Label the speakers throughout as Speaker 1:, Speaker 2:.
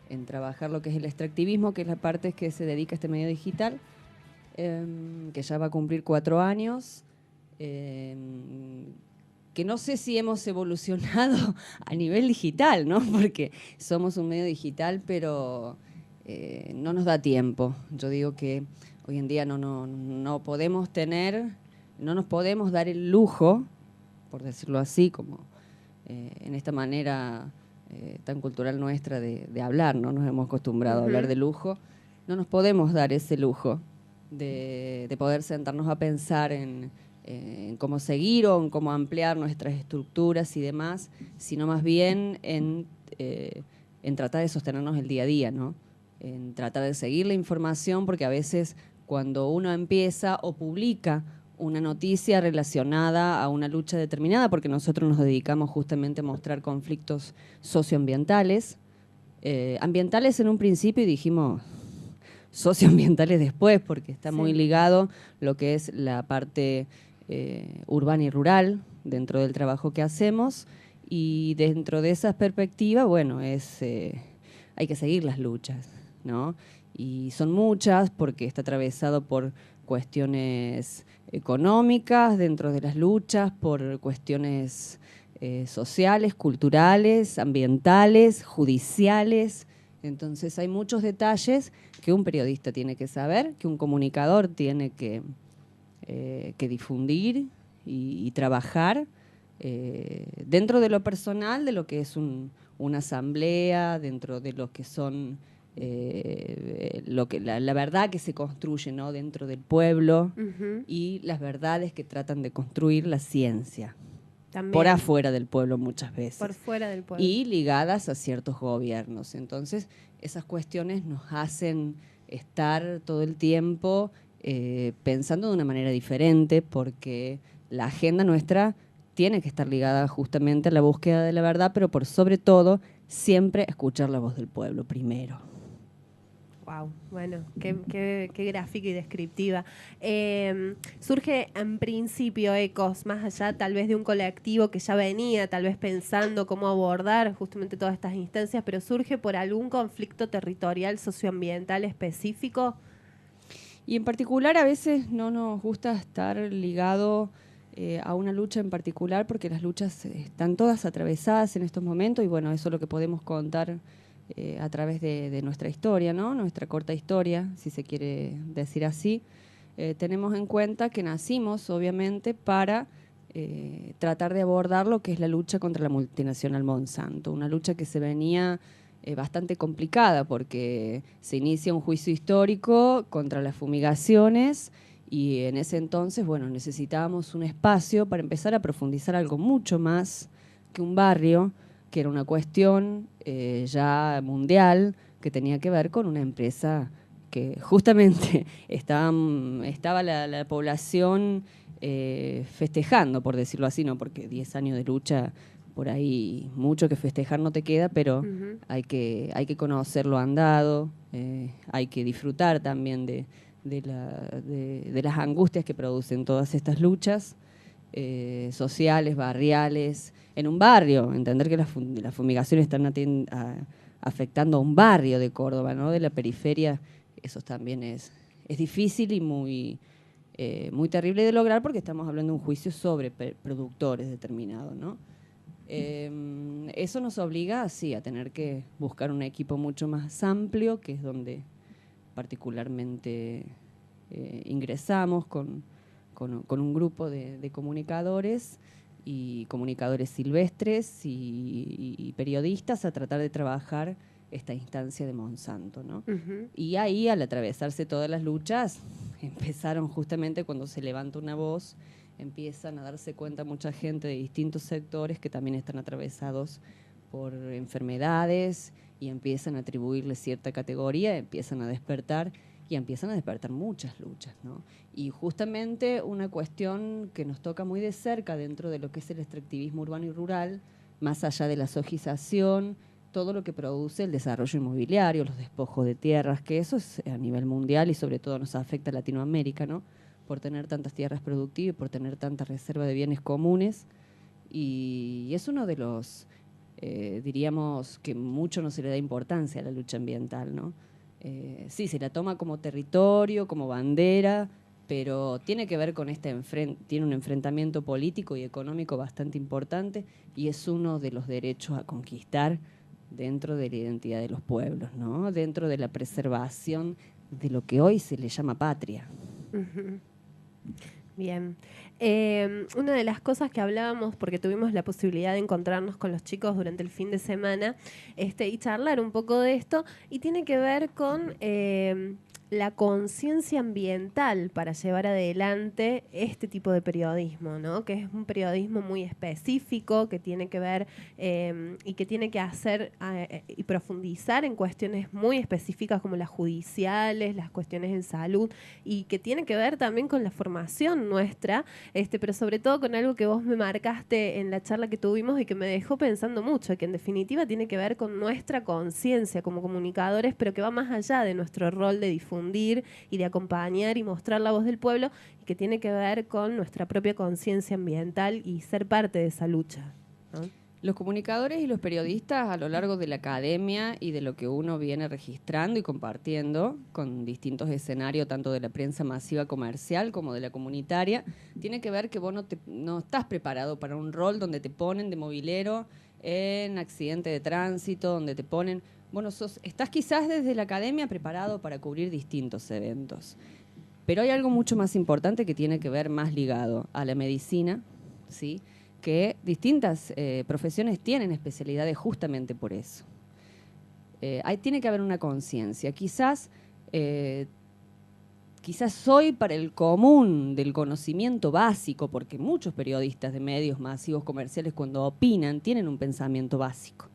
Speaker 1: en trabajar lo que es el extractivismo, que es la parte que se dedica a este medio digital, que ya va a cumplir 4 años, que no sé si hemos evolucionado a nivel digital, ¿no? Porque somos un medio digital, pero no nos da tiempo. Yo digo que hoy en día no podemos tener, no nos podemos dar el lujo, por decirlo así, como en esta manera tan cultural nuestra de hablar, ¿no? Nos hemos acostumbrado a hablar de lujo. No nos podemos dar ese lujo de poder sentarnos a pensar en cómo seguir o en cómo ampliar nuestras estructuras y demás, sino más bien en tratar de sostenernos el día a día, ¿no? En tratar de seguir la información, porque a veces cuando uno empieza o publica una noticia relacionada a una lucha determinada, porque nosotros nos dedicamos justamente a mostrar conflictos socioambientales, ambientales en un principio y dijimos socioambientales después, porque está muy ligado lo que es la parte urbana y rural dentro del trabajo que hacemos, y dentro de esas perspectivas, bueno, hay que seguir las luchas, ¿no? Y son muchas porque está atravesado por cuestiones económicas dentro de las luchas, por cuestiones sociales, culturales, ambientales, judiciales. Entonces hay muchos detalles que un periodista tiene que saber, que un comunicador tiene que difundir y trabajar dentro de lo personal, de lo que es una asamblea, dentro de lo que son la verdad que se construye, ¿no? Dentro del pueblo y las verdades que tratan de construir la ciencia. También, por afuera del pueblo muchas veces.
Speaker 2: Por fuera del pueblo.
Speaker 1: Y ligadas a ciertos gobiernos. Entonces, esas cuestiones nos hacen estar todo el tiempo pensando de una manera diferente, porque la agenda nuestra tiene que estar ligada justamente a la búsqueda de la verdad, pero por sobre todo, siempre escuchar la voz del pueblo primero.
Speaker 2: Wow, bueno, qué gráfica y descriptiva. Surge en principio, Ecos, más allá tal vez de un colectivo que ya venía tal vez pensando cómo abordar justamente todas estas instancias, pero surge por algún conflicto territorial socioambiental específico.
Speaker 1: Y en particular a veces no nos gusta estar ligado a una lucha en particular, porque las luchas están todas atravesadas en estos momentos, y bueno, eso es lo que podemos contar a través de nuestra historia, ¿no? Nuestra corta historia, si se quiere decir así. Tenemos en cuenta que nacimos, obviamente, para tratar de abordar lo que es la lucha contra la multinacional Monsanto, una lucha que se venía bastante complicada, porque se inicia un juicio histórico contra las fumigaciones, y en ese entonces, bueno, necesitábamos un espacio para empezar a profundizar algo mucho más que un barrio, que era una cuestión ya mundial, que tenía que ver con una empresa que justamente estaba la población festejando, por decirlo así, no porque 10 años de lucha, por ahí mucho que festejar no te queda, pero hay que conocer lo andado, hay que disfrutar también de las angustias que producen todas estas luchas sociales, barriales, en un barrio, entender que las fumigaciones están afectando a un barrio de Córdoba, ¿no? De la periferia, eso también es difícil y muy terrible de lograr, porque estamos hablando de un juicio sobre productores determinados, ¿no? Eso nos obliga, sí, a tener que buscar un equipo mucho más amplio, que es donde particularmente ingresamos con un grupo de comunicadores y comunicadores silvestres y periodistas, a tratar de trabajar esta instancia de Monsanto, ¿no? Y ahí, al atravesarse todas las luchas, empezaron justamente cuando se levanta una voz, empiezan a darse cuenta mucha gente de distintos sectores que también están atravesados por enfermedades, y empiezan a atribuirle cierta categoría, empiezan a despertar muchas luchas, ¿no? Y justamente una cuestión que nos toca muy de cerca dentro de lo que es el extractivismo urbano y rural, más allá de la sojización, todo lo que produce el desarrollo inmobiliario, los despojos de tierras, que eso es a nivel mundial y sobre todo nos afecta a Latinoamérica, ¿no? Por tener tantas tierras productivas y por tener tanta reserva de bienes comunes. Y es uno de los diríamos que mucho no se le da importancia a la lucha ambiental, ¿no? Sí, se la toma como territorio, como bandera, pero tiene que ver con tiene un enfrentamiento político y económico bastante importante y es uno de los derechos a conquistar dentro de la identidad de los pueblos, ¿no? Dentro de la preservación de lo que hoy se le llama patria.
Speaker 2: Uh-huh. Bien. Una de las cosas que hablábamos, porque tuvimos la posibilidad de encontrarnos con los chicos durante el fin de semana y charlar un poco de esto, y tiene que ver con la conciencia ambiental para llevar adelante este tipo de periodismo, ¿no? Que es un periodismo muy específico, que tiene que ver y que tiene que hacer y profundizar en cuestiones muy específicas como las judiciales, las cuestiones en salud, y que tiene que ver también con la formación nuestra, pero sobre todo con algo que vos me marcaste en la charla que tuvimos y que me dejó pensando mucho, que en definitiva tiene que ver con nuestra conciencia como comunicadores, pero que va más allá de nuestro rol de difundir y de acompañar y mostrar la voz del pueblo, y que tiene que ver con nuestra propia conciencia ambiental y ser parte de esa lucha, ¿no?
Speaker 1: Los comunicadores y los periodistas a lo largo de la academia y de lo que uno viene registrando y compartiendo con distintos escenarios, tanto de la prensa masiva comercial como de la comunitaria, tiene que ver que vos no estás preparado para un rol donde te ponen de movilero en accidente de tránsito, donde te ponen... Bueno, estás quizás desde la academia preparado para cubrir distintos eventos. Pero hay algo mucho más importante que tiene que ver más ligado a la medicina, ¿sí? Que distintas profesiones tienen especialidades justamente por eso. Tiene que haber una conciencia. Quizás hoy para el común del conocimiento básico, porque muchos periodistas de medios masivos comerciales cuando opinan tienen un pensamiento básico.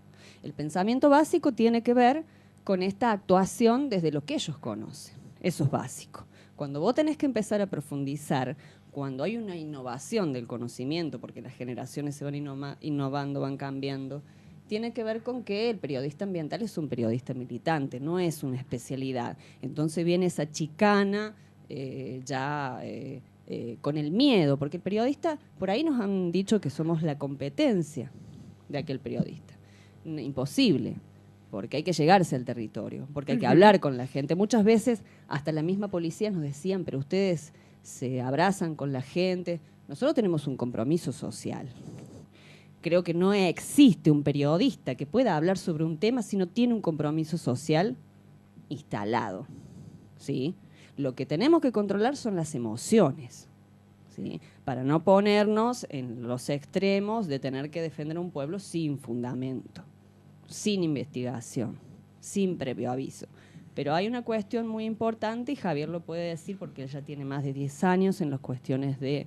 Speaker 1: El pensamiento básico tiene que ver con esta actuación desde lo que ellos conocen. Eso es básico. Cuando vos tenés que empezar a profundizar, cuando hay una innovación del conocimiento, porque las generaciones se van innovando, van cambiando, tiene que ver con que el periodista ambiental es un periodista militante, no es una especialidad. Entonces viene esa chicana con el miedo, porque el periodista, por ahí nos han dicho que somos la competencia de aquel periodista. Imposible, porque hay que llegarse al territorio, porque hay que hablar con la gente. Muchas veces hasta la misma policía nos decían, pero ustedes se abrazan con la gente. Nosotros tenemos un compromiso social. Creo que no existe un periodista que pueda hablar sobre un tema si no tiene un compromiso social instalado, ¿sí? Lo que tenemos que controlar son las emociones, ¿sí? Para no ponernos en los extremos de tener que defender a un pueblo sin fundamento, sin investigación, sin previo aviso. Pero hay una cuestión muy importante, y Javier lo puede decir porque él ya tiene más de 10 años en las cuestiones de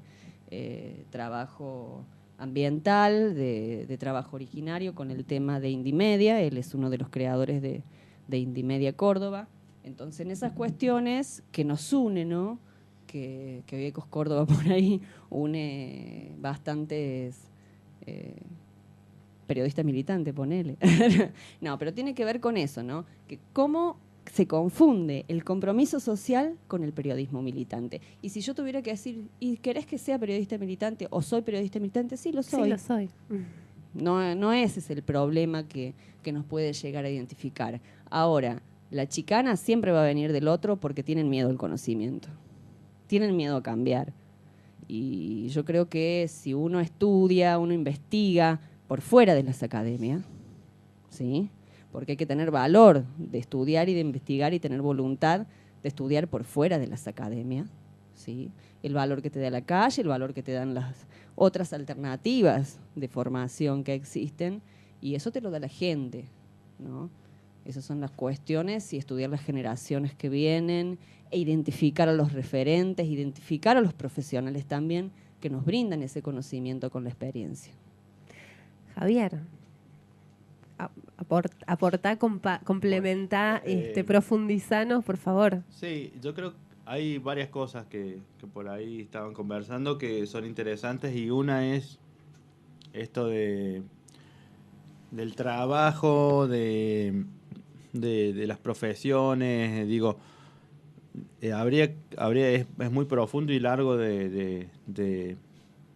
Speaker 1: trabajo ambiental, de trabajo originario con el tema de Indimedia. Él es uno de los creadores de Indimedia Córdoba. Entonces, en esas cuestiones que nos unen, ¿no? Que hoy Ecos Córdoba por ahí une bastantes periodistas militantes, ponele. No, pero tiene que ver con eso, ¿no? Que cómo se confunde el compromiso social con el periodismo militante. Y si yo tuviera que decir, ¿y querés que sea periodista militante o soy periodista militante? Sí, lo soy.
Speaker 2: Sí, lo soy.
Speaker 1: No ese es el problema que nos puede llegar a identificar. Ahora, la chicana siempre va a venir del otro porque tienen miedo al conocimiento. Tienen miedo a cambiar. Y yo creo que si uno estudia, uno investiga por fuera de las academias, ¿sí? Porque hay que tener valor de estudiar y de investigar y tener voluntad de estudiar por fuera de las academias, ¿sí? El valor que te da la calle, el valor que te dan las otras alternativas de formación que existen, y eso te lo da la gente, ¿no? Esas son las cuestiones, y estudiar las generaciones que vienen, e identificar a los referentes, identificar a los profesionales también que nos brindan ese conocimiento con la experiencia.
Speaker 2: Javier, aportá, complementá, profundizanos, por favor.
Speaker 3: Sí, yo creo que hay varias cosas que por ahí estaban conversando que son interesantes, y una es esto del trabajo, de las profesiones. Digo, es muy profundo y largo de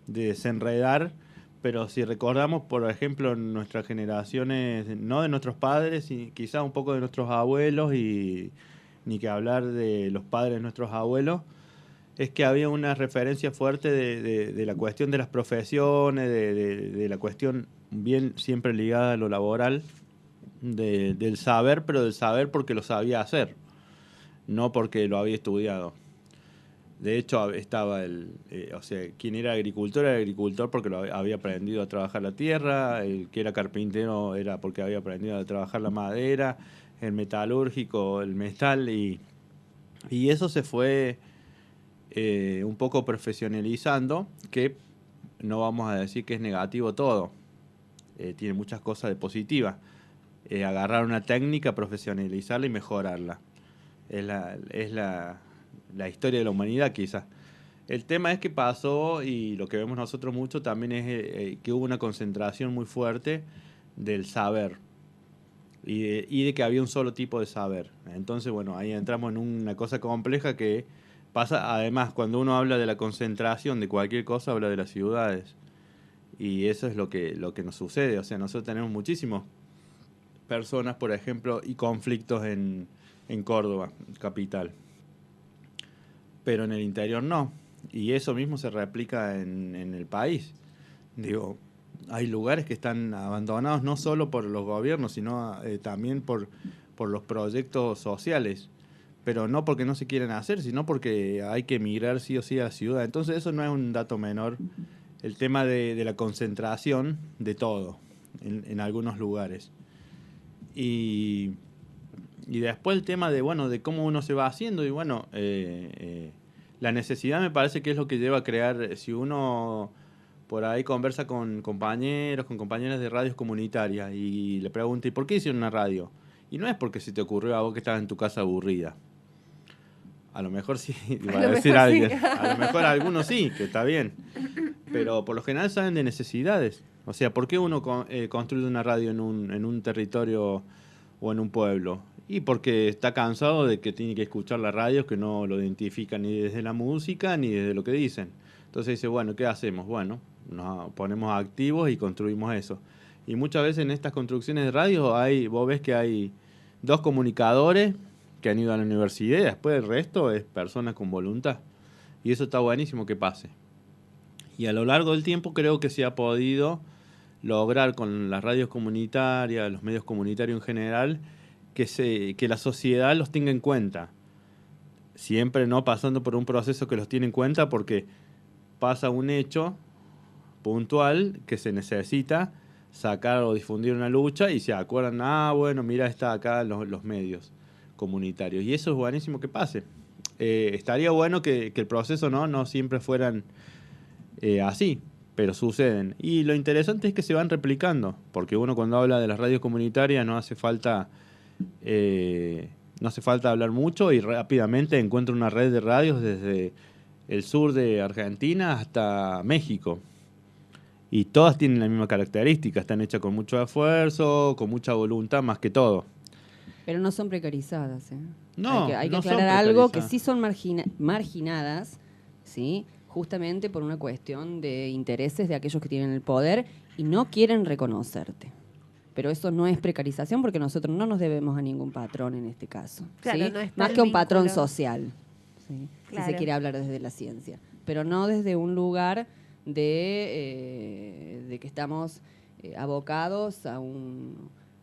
Speaker 3: desenredar, pero si recordamos, por ejemplo, nuestras generaciones, no de nuestros padres, y quizás un poco de nuestros abuelos, y ni que hablar de los padres de nuestros abuelos, es que había una referencia fuerte de la cuestión de las profesiones, de la cuestión bien siempre ligada a lo laboral, del saber, pero del saber porque lo sabía hacer, no porque lo había estudiado. De hecho, estaba o sea, quien era agricultor porque lo había aprendido a trabajar la tierra, el que era carpintero era porque había aprendido a trabajar la madera, el metalúrgico, el metal, y eso se fue un poco profesionalizando, que no vamos a decir que es negativo todo, tiene muchas cosas de positivas. Agarrar una técnica, profesionalizarla y mejorarla. Es la historia de la humanidad, quizás. El tema es que pasó, y lo que vemos nosotros mucho también es que hubo una concentración muy fuerte del saber y de que había un solo tipo de saber. Entonces, bueno, ahí entramos en una cosa compleja que pasa, además, cuando uno habla de la concentración de cualquier cosa, habla de las ciudades. Y eso es lo que nos sucede. O sea, nosotros tenemos muchísimas personas, por ejemplo, y conflictos en Córdoba, capital. Pero en el interior no. Y eso mismo se replica en el país. Digo, hay lugares que están abandonados no solo por los gobiernos, sino también por los proyectos sociales. Pero no porque no se quieren hacer, sino porque hay que emigrar sí o sí a la ciudad. Entonces eso no es un dato menor. El tema de la concentración de todo en algunos lugares. Y después el tema de, bueno, de cómo uno se va haciendo. Y bueno, la necesidad me parece que es lo que lleva a crear. Si uno por ahí conversa con compañeros, con compañeras de radios comunitarias y le pregunta, ¿y por qué hicieron una radio? Y no es porque se te ocurrió a vos que estabas en tu casa aburrida. A lo mejor sí, iba a decir alguien. Sí. A lo mejor algunos sí, que está bien. Pero por lo general saben de necesidades. O sea, ¿por qué uno construye una radio en un territorio o en un pueblo? Y porque está cansado de que tiene que escuchar la radio que no lo identifican ni desde la música ni desde lo que dicen. Entonces dice, bueno, ¿qué hacemos? Bueno, nos ponemos activos y construimos eso. Y muchas veces en estas construcciones de radio vos ves que hay 2 comunicadores que han ido a la universidad y después el resto es personas con voluntad. Y eso está buenísimo que pase. Y a lo largo del tiempo creo que se ha podido lograr con las radios comunitarias, los medios comunitarios en general, que la sociedad los tenga en cuenta. Siempre no pasando por un proceso que los tiene en cuenta, porque pasa un hecho puntual que se necesita sacar o difundir una lucha y se acuerdan, bueno, mira, está acá los medios comunitarios. Y eso es buenísimo que pase. Estaría bueno que el proceso no siempre fueran así, pero suceden. Y lo interesante es que se van replicando, porque uno cuando habla de las radios comunitarias no hace falta hablar mucho y rápidamente encuentra una red de radios desde el sur de Argentina hasta México. Y todas tienen la misma característica, están hechas con mucho esfuerzo, con mucha voluntad más que todo.
Speaker 1: Pero no son precarizadas, ¿eh?
Speaker 3: No,
Speaker 1: hay que
Speaker 3: no
Speaker 1: aclarar
Speaker 3: son
Speaker 1: algo, que sí son marginadas, ¿sí? Justamente por una cuestión de intereses de aquellos que tienen el poder y no quieren reconocerte. Pero eso no es precarización porque nosotros no nos debemos a ningún patrón en este caso.
Speaker 2: Claro,
Speaker 1: ¿sí?
Speaker 2: no es
Speaker 1: más que un patrón social, ¿sí?
Speaker 2: Claro.
Speaker 1: Si se quiere hablar desde la ciencia. Pero no desde un lugar de que estamos abocados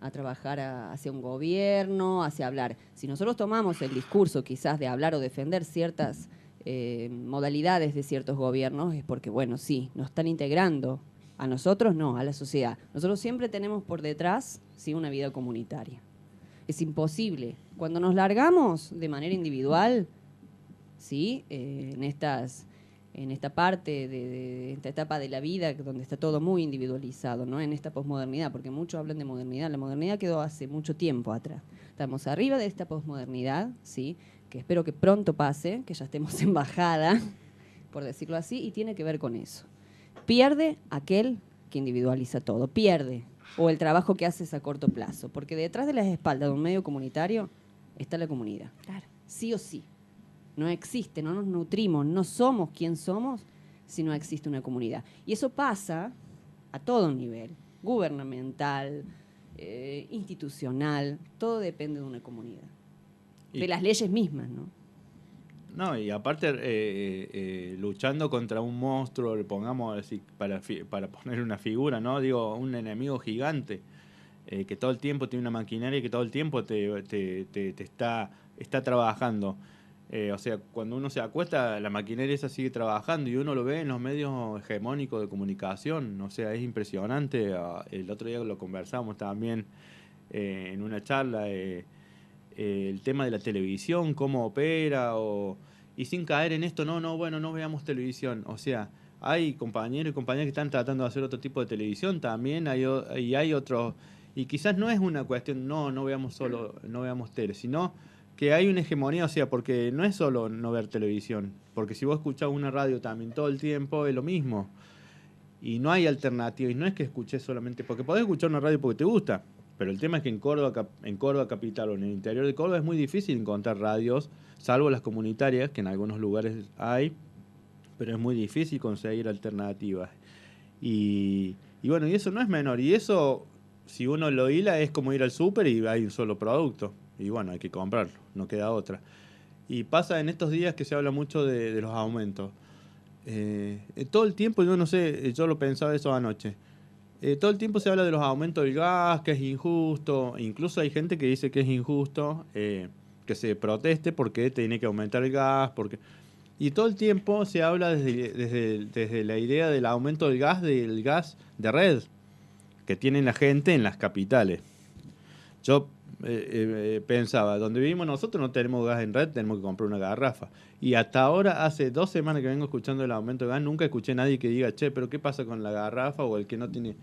Speaker 1: a trabajar hacia un gobierno, hacia hablar. Si nosotros tomamos el discurso quizás de hablar o defender ciertas modalidades de ciertos gobiernos, es porque, bueno, sí, nos están integrando. A nosotros no, a la sociedad. Nosotros siempre tenemos por detrás, sí, una vida comunitaria. Es imposible. Cuando nos largamos de manera individual, sí, en esta parte de esta etapa de la vida donde está todo muy individualizado, ¿no? En esta posmodernidad, porque muchos hablan de modernidad. La modernidad quedó hace mucho tiempo atrás. Estamos arriba de esta posmodernidad, sí, que espero que pronto pase, que ya estemos en bajada, por decirlo así, y tiene que ver con eso. Pierde aquel que individualiza todo, pierde, o el trabajo que haces a corto plazo, porque detrás de las espaldas de un medio comunitario está la comunidad.
Speaker 2: Claro.
Speaker 1: Sí o sí. No existe, no nos nutrimos, no somos quien somos si no existe una comunidad. Y eso pasa a todo nivel, gubernamental, institucional, todo depende de una comunidad, de las leyes mismas, ¿no?
Speaker 3: No, y aparte luchando contra un monstruo, le pongamos así, para poner una figura, ¿no? Digo, un enemigo gigante, que todo el tiempo tiene una maquinaria y que todo el tiempo te está trabajando. O sea, cuando uno se acuesta, la maquinaria esa sigue trabajando y uno lo ve en los medios hegemónicos de comunicación. O sea, es impresionante. El otro día lo conversamos también en una charla. El tema de la televisión, cómo opera, y sin caer en esto, bueno, no veamos televisión. O sea, hay compañeros y compañeras que están tratando de hacer otro tipo de televisión también, y hay otros, y quizás no es una cuestión, no veamos tele, sino que hay una hegemonía, o sea, porque no es solo no ver televisión, porque si vos escuchás una radio también todo el tiempo, es lo mismo. Y no hay alternativa, y no es que escuches solamente, porque podés escuchar una radio porque te gusta, pero el tema es que en Córdoba capital o en el interior de Córdoba es muy difícil encontrar radios, salvo las comunitarias, que en algunos lugares hay, pero es muy difícil conseguir alternativas. Y bueno, y eso no es menor, y eso, si uno lo hila, es como ir al súper y hay un solo producto, y bueno, hay que comprarlo, no queda otra. Y pasa en estos días que se habla mucho de los aumentos. Todo el tiempo, yo no sé, yo lo pensaba eso anoche. Todo el tiempo se habla de los aumentos del gas, que es injusto. Incluso hay gente que dice que es injusto que se proteste porque tiene que aumentar el gas. Y todo el tiempo se habla desde la idea del aumento del gas de red que tiene la gente en las capitales. Yo pensaba, donde vivimos nosotros no tenemos gas en red, tenemos que comprar una garrafa. Y hasta ahora, hace 2 semanas que vengo escuchando el aumento de gas, nunca escuché a nadie que diga, che, pero ¿qué pasa con la garrafa o el que no tiene?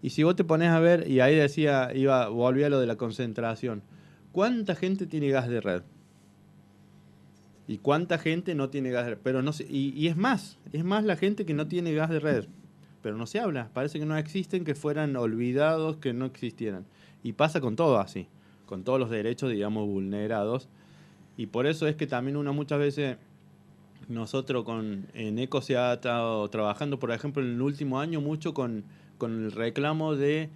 Speaker 3: Y si vos te pones a ver, y ahí decía, volví a lo de la concentración, ¿cuánta gente tiene gas de red? ¿Y cuánta gente no tiene gas de red? Pero no sé, y es más la gente que no tiene gas de red. Pero no se habla, parece que no existen, que fueran olvidados, que no existieran. Y pasa con todo así, con todos los derechos, digamos, vulnerados. Y por eso es que también uno muchas veces, nosotros en ECO se ha estado trabajando, por ejemplo, en el último año mucho con el reclamo de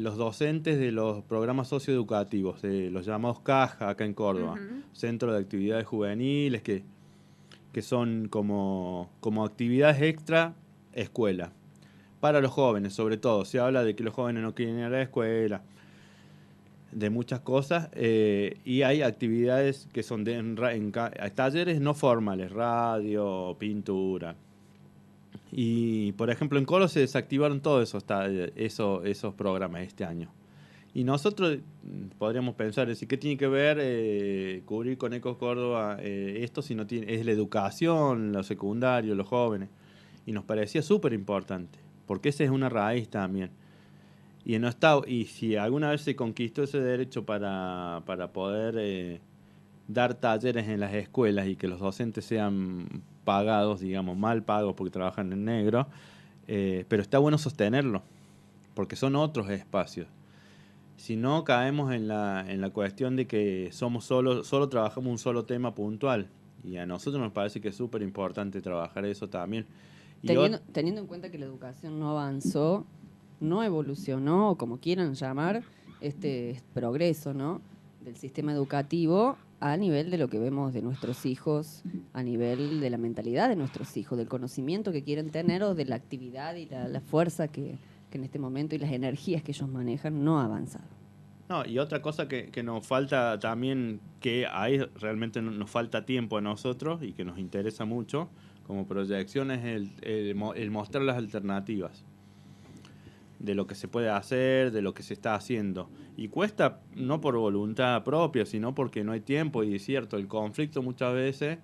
Speaker 3: los docentes de los programas socioeducativos, de los llamados CAJA acá en Córdoba, Centro de Actividades Juveniles, que son como actividades extra escuela. Para los jóvenes, sobre todo. Se habla de que los jóvenes no quieren ir a la escuela, de muchas cosas, y hay actividades que son talleres no formales, radio, pintura. Y, por ejemplo, en Córdoba se desactivaron todos esos programas este año. Y nosotros podríamos pensar, ¿qué tiene que ver cubrir con Ecos Córdoba esto si no tiene, es la educación, lo secundario, los jóvenes? Y nos parecía súper importante, porque esa es una raíz también. Y si alguna vez se conquistó ese derecho para poder dar talleres en las escuelas y que los docentes sean pagados, digamos, mal pagos porque trabajan en negro, pero está bueno sostenerlo, porque son otros espacios. Si no, caemos en la cuestión de que solo trabajamos un solo tema puntual. Y a nosotros nos parece que es súper importante trabajar eso también.
Speaker 1: Teniendo en cuenta que la educación no avanzó, no evolucionó, o como quieran llamar, este progreso, ¿no?, del sistema educativo a nivel de lo que vemos de nuestros hijos, a nivel de la mentalidad de nuestros hijos, del conocimiento que quieren tener o de la actividad y la fuerza que en este momento y las energías que ellos manejan no ha avanzado.
Speaker 3: No, y otra cosa que nos falta también, que ahí realmente nos falta tiempo a nosotros y que nos interesa mucho como proyección, es el mostrar las alternativas de lo que se puede hacer, de lo que se está haciendo. Y cuesta no por voluntad propia, sino porque no hay tiempo. Y es cierto, el conflicto muchas veces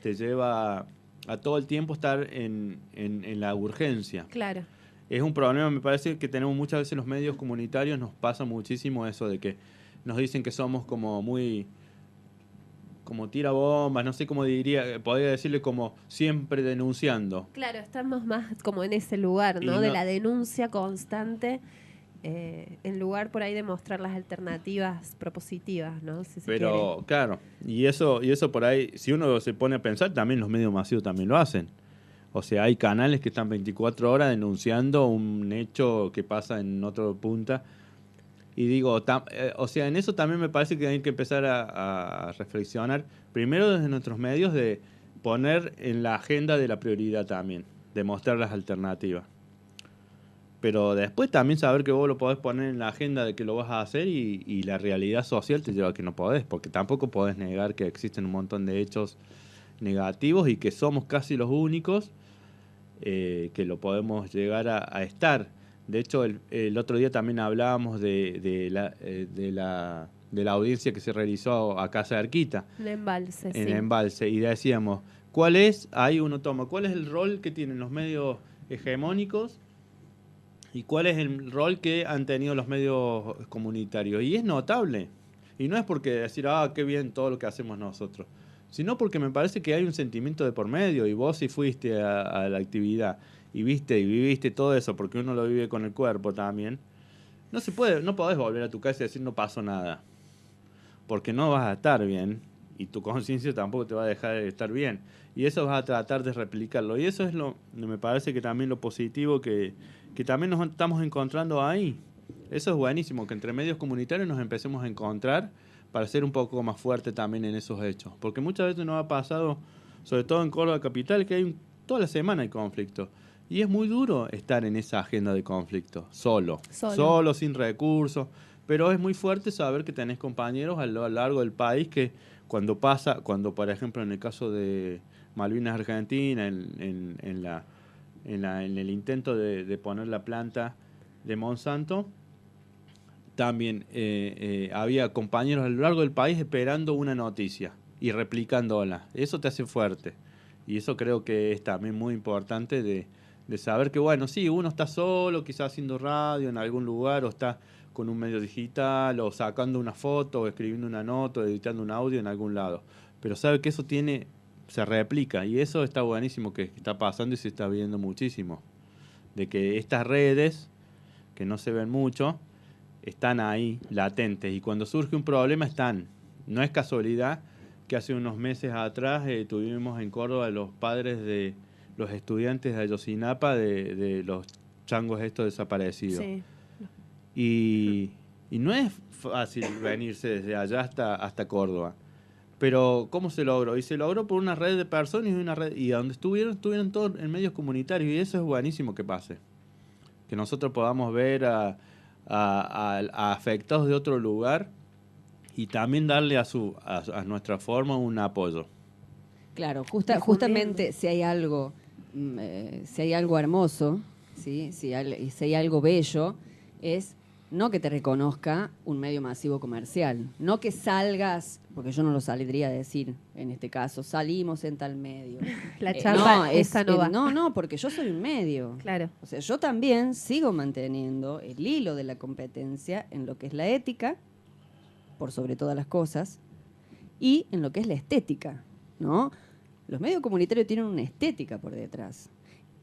Speaker 3: te lleva a todo el tiempo estar en la urgencia.
Speaker 2: Claro.
Speaker 3: Es un problema, me parece, que tenemos muchas veces los medios comunitarios, nos pasa muchísimo eso de que nos dicen que somos como muy, como tira bombas, no sé cómo podría decirle, como siempre denunciando.
Speaker 2: Claro, estamos más como en ese lugar, ¿no? De la denuncia constante, en lugar por ahí de mostrar las alternativas propositivas, ¿no? Si se quiere.
Speaker 3: Claro, y eso por ahí, si uno se pone a pensar, también los medios masivos también lo hacen. O sea, hay canales que están 24 horas denunciando un hecho que pasa en otro punta. Y digo, o sea, en eso también me parece que hay que empezar a reflexionar, primero desde nuestros medios, de poner en la agenda de la prioridad también, de mostrar las alternativas. Pero después también saber que vos lo podés poner en la agenda de que lo vas a hacer y la realidad social te lleva a que no podés, porque tampoco podés negar que existen un montón de hechos negativos y que somos casi los únicos que lo podemos llegar a estar. De hecho, el otro día también hablábamos de la audiencia que se realizó acá cerquita.
Speaker 2: Un embalse,
Speaker 3: En
Speaker 2: sí.
Speaker 3: Embalse. Y decíamos, ¿cuál es? Ahí uno toma, ¿cuál es el rol que tienen los medios hegemónicos? ¿Y cuál es el rol que han tenido los medios comunitarios? Y es notable. Y no es porque decir, qué bien todo lo que hacemos nosotros, sino porque me parece que hay un sentimiento de por medio. Y vos si fuiste a la actividad y viste y viviste todo eso, porque uno lo vive con el cuerpo también, no podés volver a tu casa y decir no pasó nada. Porque no vas a estar bien y tu conciencia tampoco te va a dejar de estar bien. Y eso vas a tratar de replicarlo. Y eso es me parece que también lo positivo que también nos estamos encontrando ahí. Eso es buenísimo, que entre medios comunitarios nos empecemos a encontrar para ser un poco más fuerte también en esos hechos. Porque muchas veces nos ha pasado, sobre todo en Córdoba Capital, que toda la semana hay conflicto. Y es muy duro estar en esa agenda de conflicto, solo, sin recursos. Pero es muy fuerte saber que tenés compañeros a lo largo del país que cuando por ejemplo en el caso de Malvinas Argentina, en el intento de poner la planta de Monsanto, también había compañeros a lo largo del país esperando una noticia y replicándola. Eso te hace fuerte. Y eso creo que es también muy importante de saber que, bueno, sí, uno está solo, quizás haciendo radio en algún lugar, o está con un medio digital, o sacando una foto, o escribiendo una nota, o editando un audio en algún lado. Pero sabe que eso se replica, y eso está buenísimo que está pasando y se está viendo muchísimo. De que estas redes, que no se ven mucho, están ahí, latentes, y cuando surge un problema están. No es casualidad que hace unos meses atrás tuvimos en Córdoba los padres de los estudiantes de Ayotzinapa de los changos estos desaparecidos.
Speaker 2: Sí.
Speaker 3: Y no es fácil venirse desde allá hasta Córdoba. Pero ¿cómo se logró? Y se logró por una red de personas y donde estuvieron todos en medios comunitarios, y eso es buenísimo que pase. Que nosotros podamos ver a afectados de otro lugar y también darle a nuestra forma un apoyo.
Speaker 1: Claro, justamente si hay algo hermoso, ¿sí? Si hay algo bello, es no que te reconozca un medio masivo comercial, no que salgas, porque yo no lo saldría a decir en este caso, salimos en tal medio.
Speaker 2: La chapa esa no va.
Speaker 1: No, porque yo soy un medio.
Speaker 2: Claro.
Speaker 1: O sea, yo también sigo manteniendo el hilo de la competencia en lo que es la ética, por sobre todas las cosas, y en lo que es la estética, ¿no? Los medios comunitarios tienen una estética por detrás.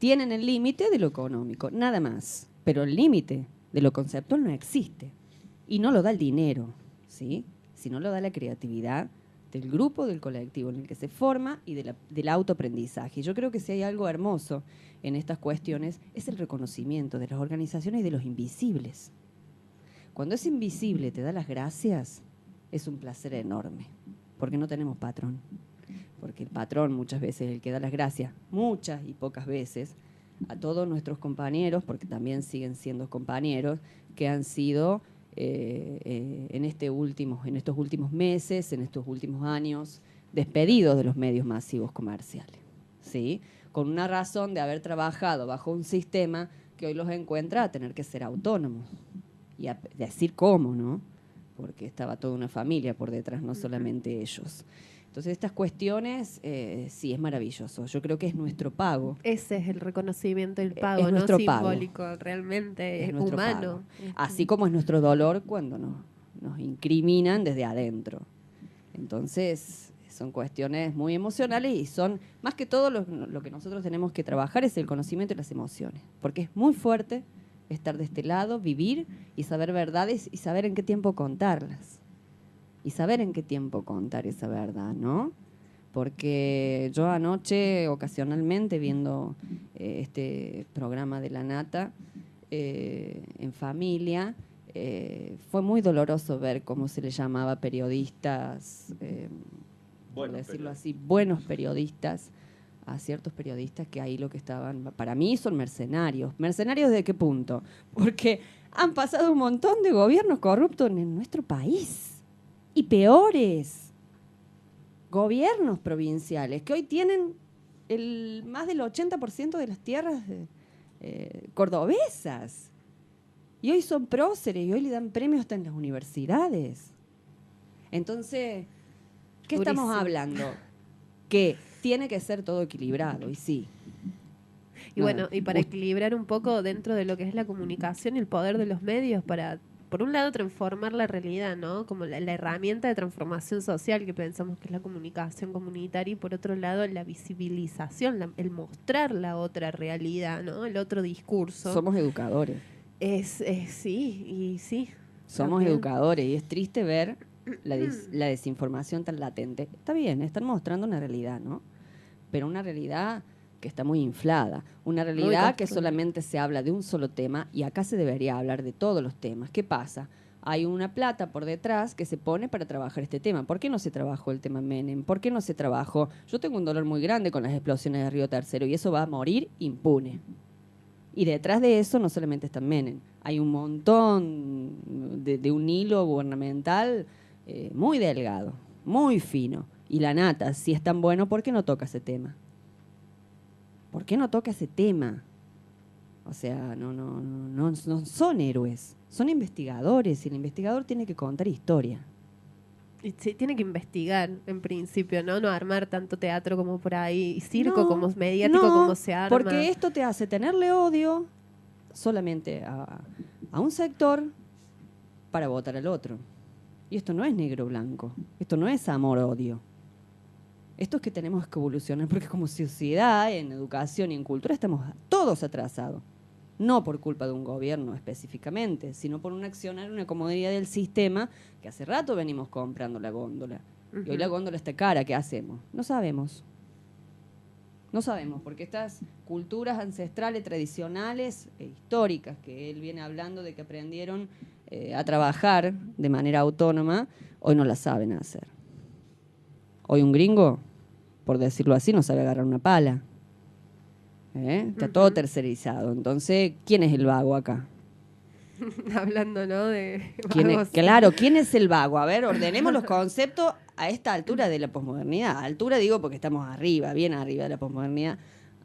Speaker 1: Tienen el límite de lo económico, nada más. Pero el límite de lo conceptual no existe. Y no lo da el dinero, ¿sí? Sino lo da la creatividad del grupo, del colectivo en el que se forma y del autoaprendizaje. Y yo creo que si hay algo hermoso en estas cuestiones es el reconocimiento de las organizaciones y de los invisibles. Cuando ese invisible te da las gracias, es un placer enorme, porque no tenemos patrón. Porque el patrón muchas veces es el que da las gracias, muchas y pocas veces, a todos nuestros compañeros, porque también siguen siendo compañeros, que han sido en estos últimos meses, en estos últimos años, despedidos de los medios masivos comerciales, ¿sí? Con una razón de haber trabajado bajo un sistema que hoy los encuentra a tener que ser autónomos. Y a decir cómo, ¿no? Porque estaba toda una familia por detrás, no solamente ellos. Entonces, estas cuestiones, sí, es maravilloso. Yo creo que es nuestro pago.
Speaker 2: Ese es el reconocimiento, el pago,
Speaker 1: es nuestro
Speaker 2: simbólico,
Speaker 1: pago.
Speaker 2: Realmente es
Speaker 1: nuestro
Speaker 2: humano.
Speaker 1: Pago. Así como es nuestro dolor cuando nos incriminan desde adentro. Entonces, son cuestiones muy emocionales y son, más que todo, lo que nosotros tenemos que trabajar es el conocimiento de las emociones. Porque es muy fuerte estar de este lado, vivir y saber verdades y saber en qué tiempo contarlas. Y saber en qué tiempo contar esa verdad, ¿no? porque yo anoche, ocasionalmente, viendo este programa de La Nata, en familia, fue muy doloroso ver cómo se le llamaba periodistas, por decirlo así, buenos periodistas, a ciertos periodistas que ahí lo que estaban, para mí son mercenarios. ¿Mercenarios de qué punto? Porque han pasado un montón de gobiernos corruptos en nuestro país, y peores. Gobiernos provinciales que hoy tienen más del 80% de las tierras cordobesas. Y hoy son próceres y hoy le dan premios hasta en las universidades. Entonces, ¿qué estamos hablando? Que tiene que ser todo equilibrado, y sí.
Speaker 2: Y bueno, y para equilibrar un poco dentro de lo que es la comunicación y el poder de los medios para, por un lado, transformar la realidad, ¿no? Como la herramienta de transformación social que pensamos que es la comunicación comunitaria, y por otro lado, la visibilización, el mostrar la otra realidad, ¿no? El otro discurso.
Speaker 1: Somos educadores.
Speaker 2: Sí.
Speaker 1: Somos
Speaker 2: también
Speaker 1: educadores, y es triste ver la desinformación tan latente. Está bien, están mostrando una realidad, ¿no? Pero una realidad que está muy inflada, una realidad que solamente se habla de un solo tema, y acá se debería hablar de todos los temas. ¿Qué pasa? Hay una plata por detrás que se pone para trabajar este tema. ¿Por qué no se trabajó el tema Menem? ¿Por qué no se trabajó? Yo tengo un dolor muy grande con las explosiones de Río Tercero, y eso va a morir impune. Y detrás de eso no solamente está Menem, hay un montón de un hilo gubernamental muy delgado, muy fino. Y La Nata, si es tan bueno, ¿por qué no toca ese tema? ¿Por qué no toca ese tema? O sea, no son héroes, son investigadores, y el investigador tiene que contar historia.
Speaker 2: Y sí, tiene que investigar, en principio, ¿no? No armar tanto teatro como por ahí, circo como mediático como se arma.
Speaker 1: Porque esto te hace tenerle odio solamente a un sector para votar al otro. Y esto no es negro-blanco, esto no es amor-odio. Esto es que tenemos que evolucionar, porque como sociedad, en educación y en cultura, estamos todos atrasados. No por culpa de un gobierno específicamente, sino por un accionar, una comodidad del sistema, que hace rato venimos comprando la góndola. Y hoy la góndola está cara, ¿qué hacemos? No sabemos. No sabemos, porque estas culturas ancestrales, tradicionales e históricas, que él viene hablando de que aprendieron a trabajar de manera autónoma, hoy no las saben hacer. Hoy un gringo, por decirlo así, no sabe agarrar una pala. Está todo tercerizado. Entonces, ¿quién es el vago acá?
Speaker 2: Hablando, ¿no? De
Speaker 1: Claro, ¿quién es el vago? A ver, ordenemos los conceptos a esta altura de la posmodernidad. Altura digo porque estamos arriba, bien arriba de la posmodernidad.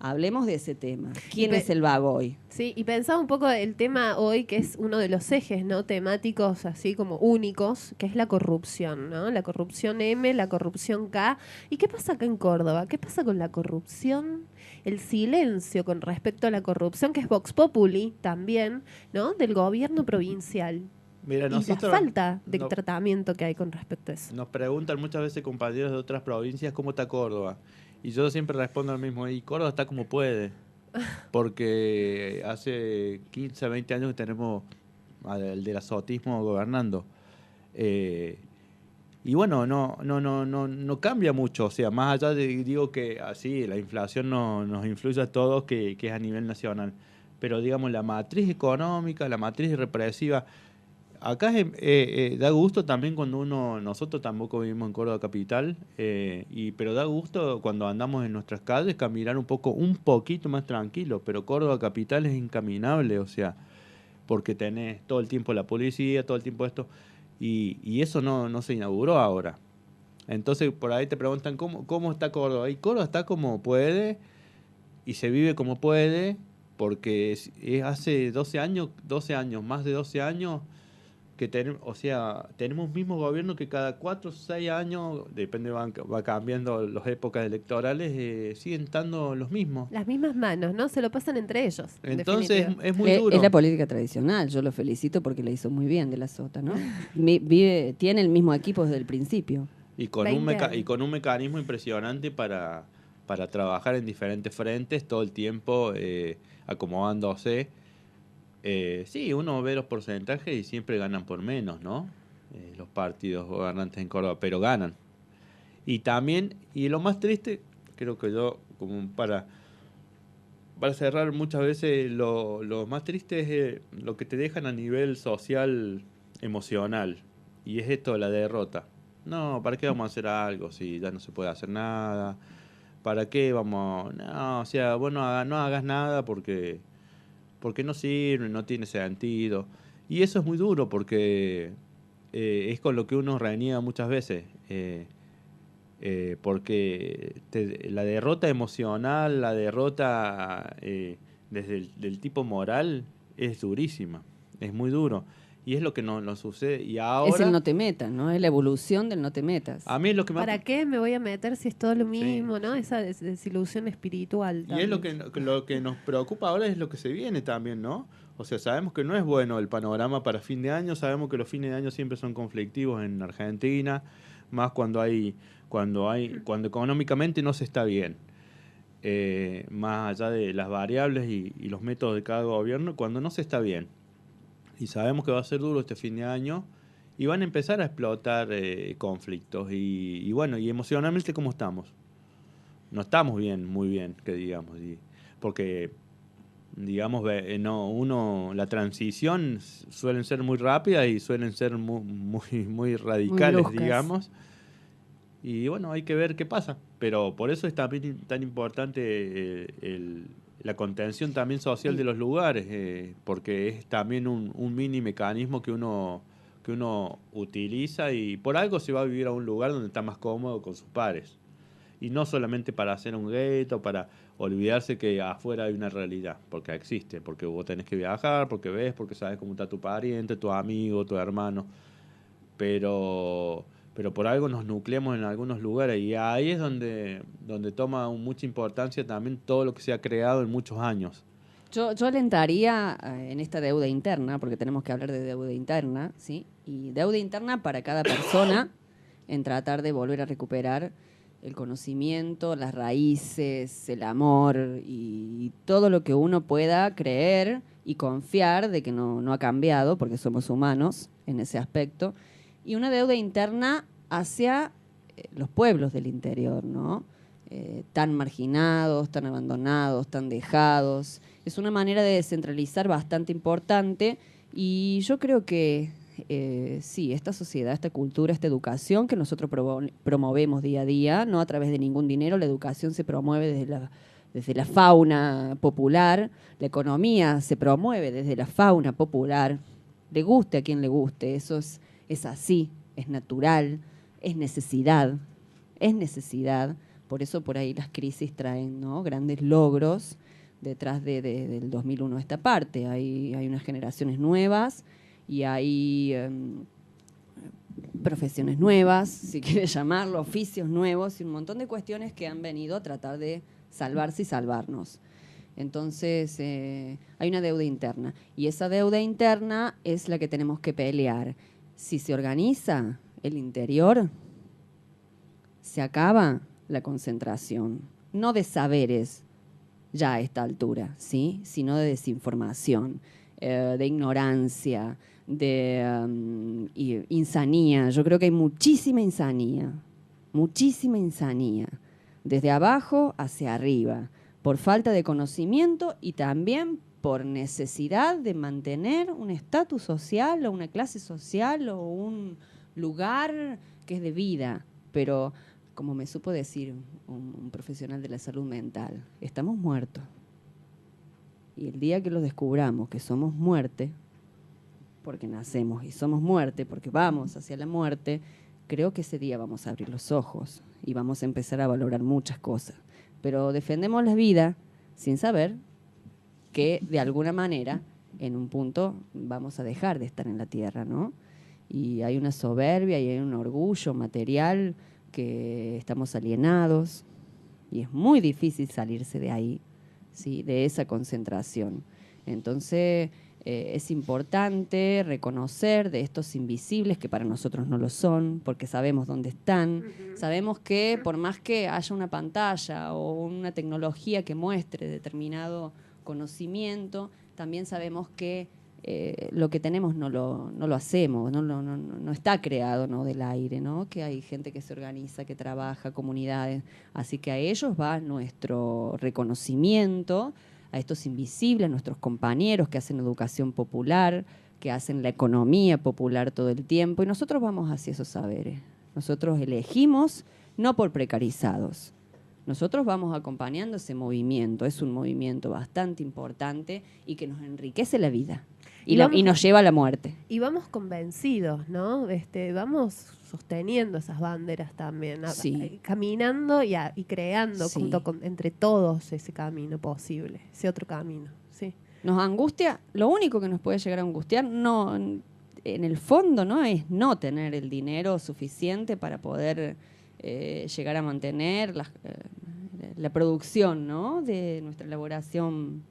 Speaker 1: Hablemos de ese tema. ¿Quién es el vago hoy?
Speaker 2: Sí, y pensaba un poco el tema hoy, que es uno de los ejes, ¿no? Temáticos así como únicos, que es la corrupción, ¿no? La corrupción M, la corrupción K. ¿Y qué pasa acá en Córdoba? ¿Qué pasa con la corrupción? El silencio con respecto a la corrupción, que es Vox Populi también, ¿no? Del gobierno provincial.
Speaker 3: Mira,
Speaker 2: y la falta de tratamiento que hay con respecto a eso.
Speaker 3: Nos preguntan muchas veces compañeros de otras provincias cómo está Córdoba. Y yo siempre respondo lo mismo. Y Córdoba está como puede. Porque hace 15, 20 años que tenemos al del azotismo gobernando. Y bueno, no cambia mucho. O sea, más allá de, digo que así, la inflación nos influye a todos, que es a nivel nacional. Pero digamos, la matriz económica, la matriz represiva. Acá da gusto también cuando nosotros tampoco vivimos en Córdoba capital, pero da gusto cuando andamos en nuestras calles caminar un poquito más tranquilo, pero Córdoba capital es incaminable, o sea, porque tenés todo el tiempo la policía, todo el tiempo esto, y eso no se inauguró ahora. Entonces por ahí te preguntan cómo está Córdoba, y Córdoba está como puede, y se vive como puede, porque es hace 12 años, más de 12 años, que tenemos un mismo gobierno que cada 4 o 6 años, depende, va cambiando las épocas electorales, siguen estando los mismos.
Speaker 2: Las mismas manos, ¿no? Se lo pasan entre ellos.
Speaker 3: Entonces es muy duro.
Speaker 1: Es la política tradicional, yo lo felicito porque le hizo muy bien de la Sota, ¿no? Tiene el mismo equipo desde el principio.
Speaker 3: Y con un mecanismo impresionante para trabajar en diferentes frentes todo el tiempo, acomodándose. Sí, uno ve los porcentajes y siempre ganan por menos, ¿no? Los partidos gobernantes en Córdoba, pero ganan. Y también, y lo más triste, creo que yo, como para cerrar, muchas veces lo más triste es lo que te dejan a nivel social, emocional. Y es esto, la derrota. No, ¿para qué vamos a hacer algo si ya no se puede hacer nada? ¿Para qué vamos? No, o sea, vos no hagas nada porque no sirve, no tiene sentido. Y eso es muy duro porque es con lo que uno reniega muchas veces. Porque la derrota emocional, la derrota desde del tipo moral es durísima, es muy duro. Y es lo que nos sucede. Y
Speaker 1: Es el
Speaker 3: ahora,
Speaker 1: no te metas, ¿no? Es la evolución del no te metas.
Speaker 3: a mí es lo que me
Speaker 2: ¿Para qué me voy a meter si es todo lo
Speaker 3: Sí,
Speaker 2: mismo, ¿no?
Speaker 3: sí.
Speaker 2: Esa desilusión espiritual
Speaker 3: Y es
Speaker 2: también.
Speaker 3: lo que nos preocupa ahora es lo que se viene también, ¿no? O sea, sabemos que no es bueno el panorama para fin de año, sabemos que los fines de año siempre son conflictivos en Argentina, más cuando económicamente no se está bien. Más allá de las variables y los métodos de cada gobierno, cuando no se está bien. Y sabemos que va a ser duro este fin de año y van a empezar a explotar conflictos. Y bueno, y emocionalmente, ¿cómo estamos? No estamos bien, muy bien, que digamos. Porque, digamos, la transición suelen ser muy rápidas y suelen ser muy
Speaker 1: Muy
Speaker 3: radicales,
Speaker 1: bruscas.
Speaker 3: digamos. Y bueno, hay que ver qué pasa. Pero por eso es también tan importante la contención también social de
Speaker 1: El-
Speaker 3: los lugares, porque es también un mini mecanismo que uno utiliza y por algo se va a vivir a un lugar donde está más cómodo con sus pares. Y no solamente para hacer un gueto, para olvidarse que afuera hay una realidad, porque existe, porque vos tenés que viajar, porque ves, porque sabes cómo está tu pariente, tu amigo, tu hermano, pero, pero por algo nos nucleamos en algunos lugares y ahí es donde toma mucha importancia también todo lo que se ha creado en muchos años.
Speaker 1: Yo alentaría en esta deuda interna, porque tenemos que hablar de deuda interna, ¿sí? Y deuda interna para cada persona en tratar de volver a recuperar el conocimiento, las raíces, el amor y todo lo que uno pueda creer y confiar de que no ha cambiado, porque somos humanos en ese aspecto. Y una deuda interna hacia los pueblos del interior, ¿no? Tan marginados, tan abandonados, tan dejados. Es una manera de descentralizar bastante importante y yo creo que sí, esta sociedad, esta cultura, esta educación que nosotros promovemos día a día, no a través de ningún dinero, la educación se promueve desde la fauna popular, la economía se promueve desde la fauna popular, le guste a quien le guste, eso es así, es natural, es necesidad, es necesidad. Por eso por ahí las crisis traen, ¿no?, grandes logros detrás del 2001 esta parte. Hay unas generaciones nuevas y hay profesiones nuevas, si quieres llamarlo, oficios nuevos y un montón de cuestiones que han venido a tratar de salvarse y salvarnos. Entonces, hay una deuda interna y esa deuda interna es la que tenemos que pelear. Si se organiza el interior, se acaba la concentración, no de saberes ya a esta altura, ¿sí?, sino de desinformación, de ignorancia, de insanía. Yo creo que hay muchísima insanía, desde abajo hacia arriba, por falta de conocimiento y también por necesidad de mantener un estatus social o una clase social o un lugar que es de vida. Pero, como me supo decir un profesional de la salud mental, estamos muertos. Y el día que lo descubramos que somos muerte, porque nacemos y somos muerte, porque vamos hacia la muerte, creo que ese día vamos a abrir los ojos y vamos a empezar a valorar muchas cosas. Pero defendemos la vida sin saber que de alguna manera en un punto vamos a dejar de estar en la tierra, ¿no? Y hay una soberbia y hay un orgullo material que estamos alienados y es muy difícil salirse de ahí, ¿sí?, de esa concentración. Entonces, es importante reconocer de estos invisibles que para nosotros no lo son, porque sabemos dónde están, sabemos que por más que haya una pantalla o una tecnología que muestre determinado conocimiento, también sabemos que lo que tenemos no lo hacemos, no está creado, ¿no?, del aire, ¿no? Que hay gente que se organiza, que trabaja, comunidades. Así que a ellos va nuestro reconocimiento, a estos invisibles, a nuestros compañeros que hacen educación popular, que hacen la economía popular todo el tiempo, y nosotros vamos hacia esos saberes. Nosotros elegimos, no por precarizados. Nosotros vamos acompañando ese movimiento. Es un movimiento bastante importante y que nos enriquece la vida y nos lleva a la muerte.
Speaker 2: Y vamos convencidos, ¿no? Vamos sosteniendo esas banderas también,
Speaker 1: Sí.
Speaker 2: Caminando y creando
Speaker 1: Sí.
Speaker 2: entre todos ese camino posible, ese otro camino. Sí.
Speaker 1: Nos angustia, lo único que nos puede llegar a angustiar, no, en el fondo, ¿no?, es no tener el dinero suficiente para poder llegar a mantener la producción, ¿no?, de nuestra elaboración,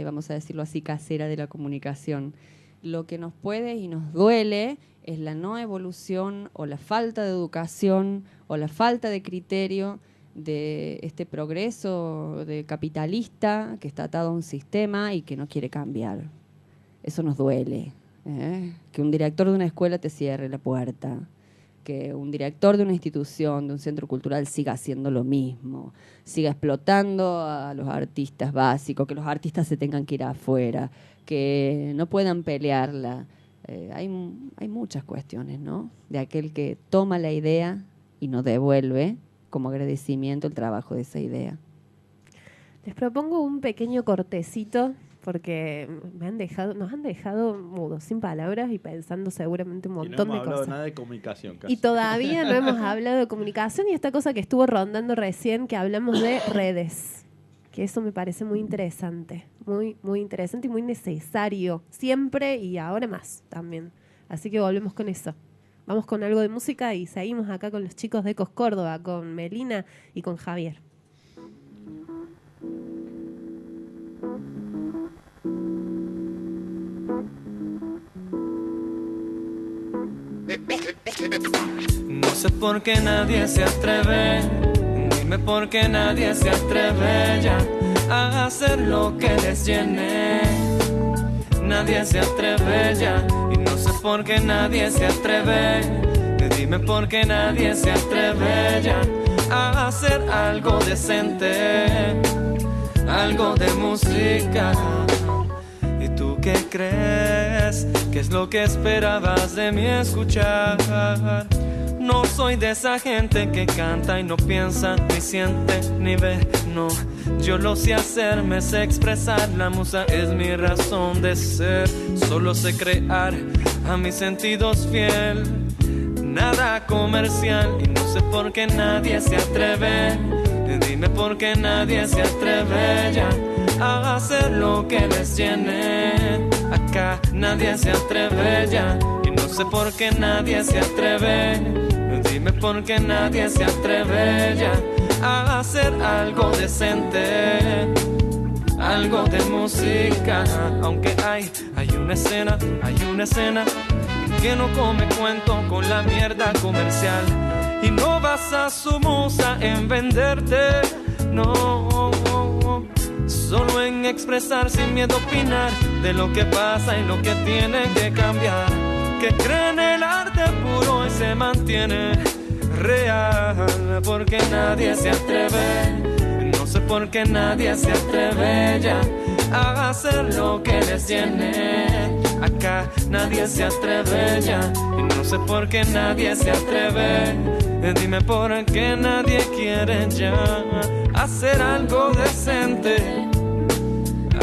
Speaker 1: vamos a decirlo así, casera de la comunicación. Lo que nos puede y nos duele es la no evolución o la falta de educación o la falta de criterio de este progreso de capitalista que está atado a un sistema y que no quiere cambiar. Eso nos duele, ¿eh? Que un director de una escuela te cierre la puerta, que un director de una institución, de un centro cultural, siga haciendo lo mismo, siga explotando a los artistas básicos, que los artistas se tengan que ir afuera, que no puedan pelearla. Hay muchas cuestiones, ¿no?, de aquel que toma la idea y no devuelve como agradecimiento el trabajo de esa idea.
Speaker 2: Les propongo un pequeño cortecito porque nos han dejado mudos, sin palabras y pensando seguramente un montón de
Speaker 3: no hemos hablado
Speaker 2: cosas.
Speaker 3: nada de comunicación. Casi.
Speaker 2: Y todavía no hemos hablado de comunicación y esta cosa que estuvo rondando recién, que hablamos de redes, que eso me parece muy interesante, muy, muy interesante y muy necesario, siempre y ahora más también. Así que volvemos con eso. Vamos con algo de música y seguimos acá con los chicos de Ecos Córdoba, con Melina y con Javier.
Speaker 4: No sé por qué nadie se atreve, dime por qué nadie se atreve ya a hacer lo que les llene. Nadie se atreve ya, y no sé por qué nadie se atreve. Dime por qué nadie se atreve ya a hacer algo decente, algo de música. ¿Y tú qué crees? ¿Qué es lo que esperabas de mí escuchar? No soy de esa gente que canta y no piensa, ni siente, ni ve, no. Yo lo sé hacer, me sé expresar, la musa es mi razón de ser. Solo sé crear, a mis sentidos fiel, nada comercial. Y no sé por qué nadie se atreve, dime por qué nadie se atreve ya a hacer lo que les llene. Acá nadie se atreve ya, y no sé por qué nadie se atreve. Dime por qué nadie se atreve ya a hacer algo decente, algo de música. Aunque hay una escena que no come cuento con la mierda comercial. Y no basa su musa en venderte, no, solo en expresar sin miedo opinar de lo que pasa y lo que tiene que cambiar. Que cree en el arte puro y se mantiene real, porque nadie se atreve, no sé por qué nadie se atreve ya a hacer lo que les llene. Acá nadie se atreve ya, y no sé por qué nadie se atreve. Dime por qué nadie quiere ya hacer algo decente,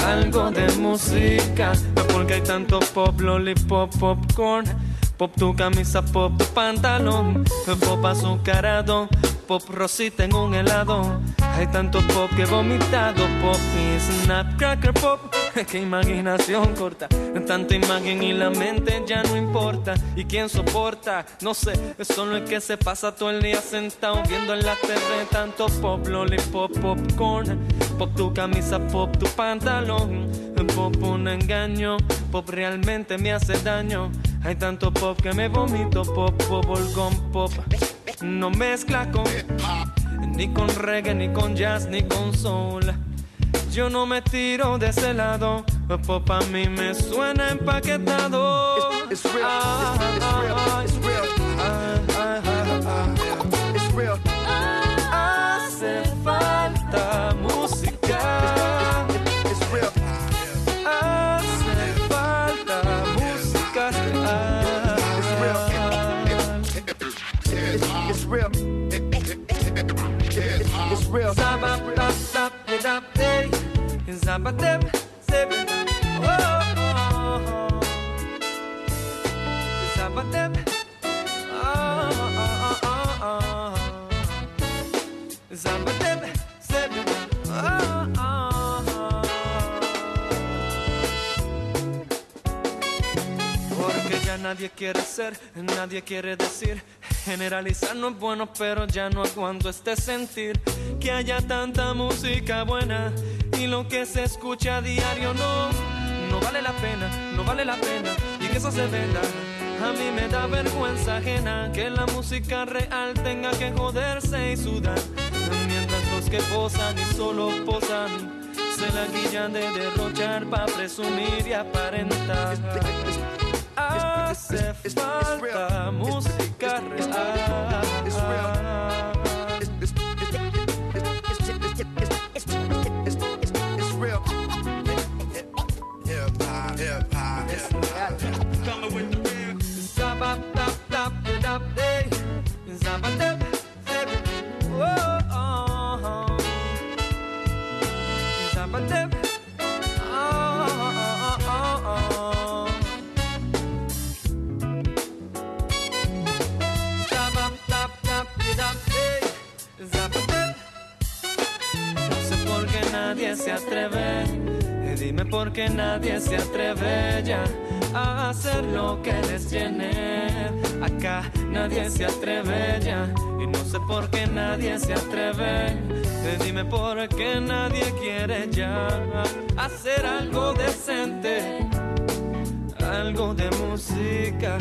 Speaker 4: algo de música. Porque hay tanto pop, lollipop, popcorn, pop tu camisa, pop tu pantalón, pop azucarado, pop rosita en un helado. Hay tanto pop que he vomitado, pop y snap cracker pop. Qué imaginación corta, tanta imagen y la mente ya no importa. ¿Y quién soporta? No sé, es solo el que se pasa todo el día sentado viendo en la TV. Tanto pop, lollipop, popcorn, pop tu camisa, pop tu pantalón, pop un engaño, pop realmente me hace daño. Hay tanto pop que me vomito, pop, bubblegum pop. No mezcla con ni con reggae, ni con jazz, ni con soul. yo no me tiro de ese lado, pues pa' mí me suena empaquetado.
Speaker 5: It's real. It's real. It's real.
Speaker 4: Hace falta música.
Speaker 5: It's real.
Speaker 4: Hace falta música real.
Speaker 5: It's real. It's real.
Speaker 4: Porque ya nadie quiere ser, nadie quiere decir. Generalizar no es bueno, pero ya no aguanto este sentir. Que haya tanta música buena y lo que se escucha a diario no vale la pena, no vale la pena. Y que eso se venda, a mí me da vergüenza ajena. Que la música real tenga que joderse y sudar, mientras los que posan y solo posan se la guillan de derrochar pa' presumir y aparentar. Hace falta música real.
Speaker 5: It's real. Hip hop. Coming with the real.
Speaker 4: Zaba tap tap tap day. Zaba tap tap. Oh. Zaba tap. Oh. Zaba tap tap tap day. Zaba tap. No sé por qué nadie se atreve. Dime por qué nadie se atreve ya a hacer lo que les llene. Acá nadie se atreve ya. Y no sé por qué nadie se atreve. Dime por qué nadie quiere ya hacer algo decente, algo de música.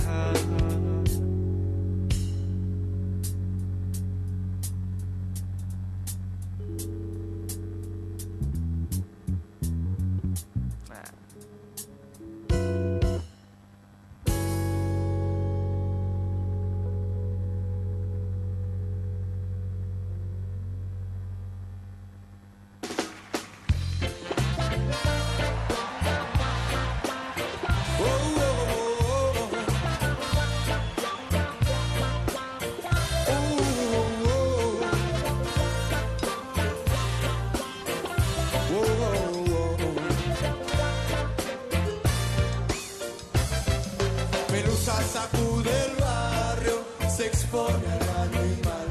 Speaker 6: Pelusa sacude el barrio, se expone al animal.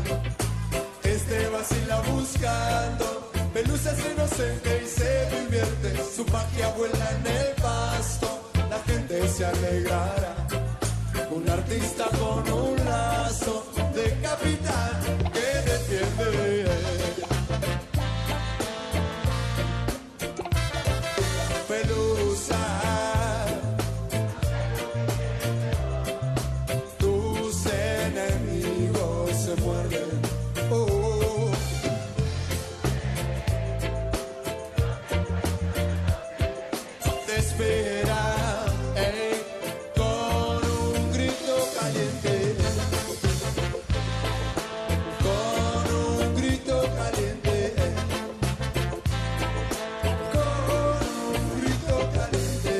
Speaker 6: Este vacila buscando, Pelusa es inocente y se divierte. Su magia vuela en el pasto, la gente se alegrará. Un artista con un lazo de capitán que defiende. Pelusa, tus enemigos se muerden. Oh. Te espera con un grito caliente. Con un grito caliente. Con un grito caliente.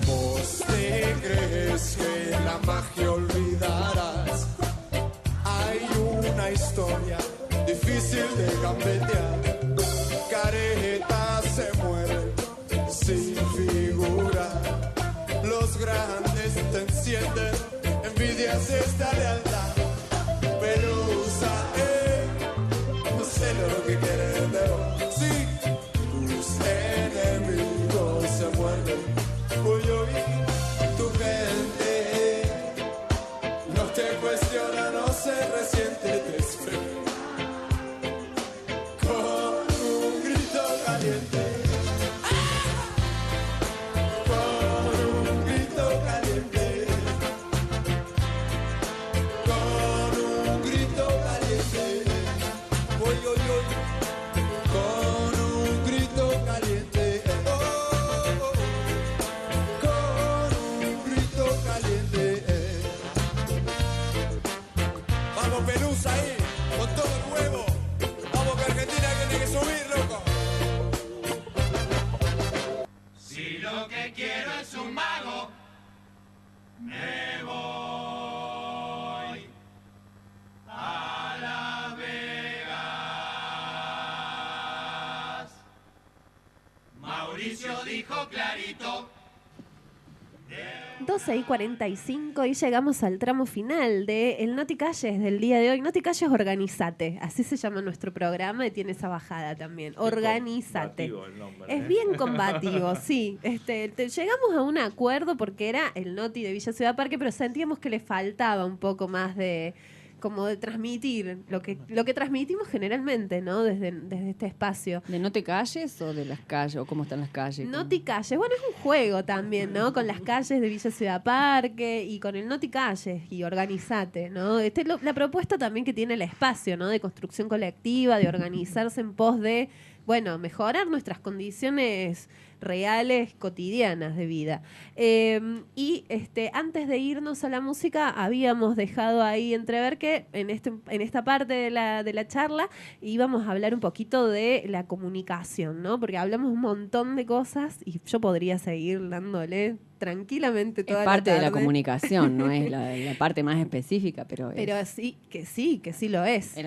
Speaker 6: Vos te crees que la magia olvidarás. Hay una historia difícil de gambetear. Caretas se mueren sin figura. Los grandes te encienden, envidias esta lealtad. Pelusa, no sé lo que quieren de vos. Sí, tus enemigos se muerden. Voy a oír tu gente. No te cuestiona, no se resiente, te espera. Con un grito caliente. Con un grito caliente.
Speaker 7: que quiero es un mago. Me voy a Las Vegas. Mauricio dijo clarito.
Speaker 2: 12:45 y llegamos al tramo final de el Noti Calles del día de hoy. Noti Calles Organizate, así se llama nuestro programa y tiene esa bajada también. Organizate.
Speaker 3: Combativo el nombre,
Speaker 2: Es bien combativo, sí. Llegamos a un acuerdo porque era el Noti de Villa Ciudad Parque, pero sentíamos que le faltaba un poco más de transmitir lo que transmitimos generalmente, ¿no? Desde este espacio.
Speaker 1: ¿De no te calles o de las calles? ¿O cómo están las calles?
Speaker 2: Noti Calles, bueno, es un juego también, ¿no? Con las calles de Villa Ciudad Parque y con el Noti Calles y Organizate, ¿no? La propuesta también que tiene el espacio, ¿no? De construcción colectiva, de organizarse en pos de, bueno, mejorar nuestras condiciones reales, cotidianas de vida. Y antes de irnos a la música, habíamos dejado ahí entrever que en esta parte de la charla íbamos a hablar un poquito de la comunicación, ¿no? Porque hablamos un montón de cosas y yo podría seguir dándole tranquilamente toda
Speaker 1: Es parte
Speaker 2: la
Speaker 1: de la
Speaker 2: tarde.
Speaker 1: comunicación, no es la parte más específica, pero es
Speaker 2: sí lo es.
Speaker 1: la
Speaker 2: que sí lo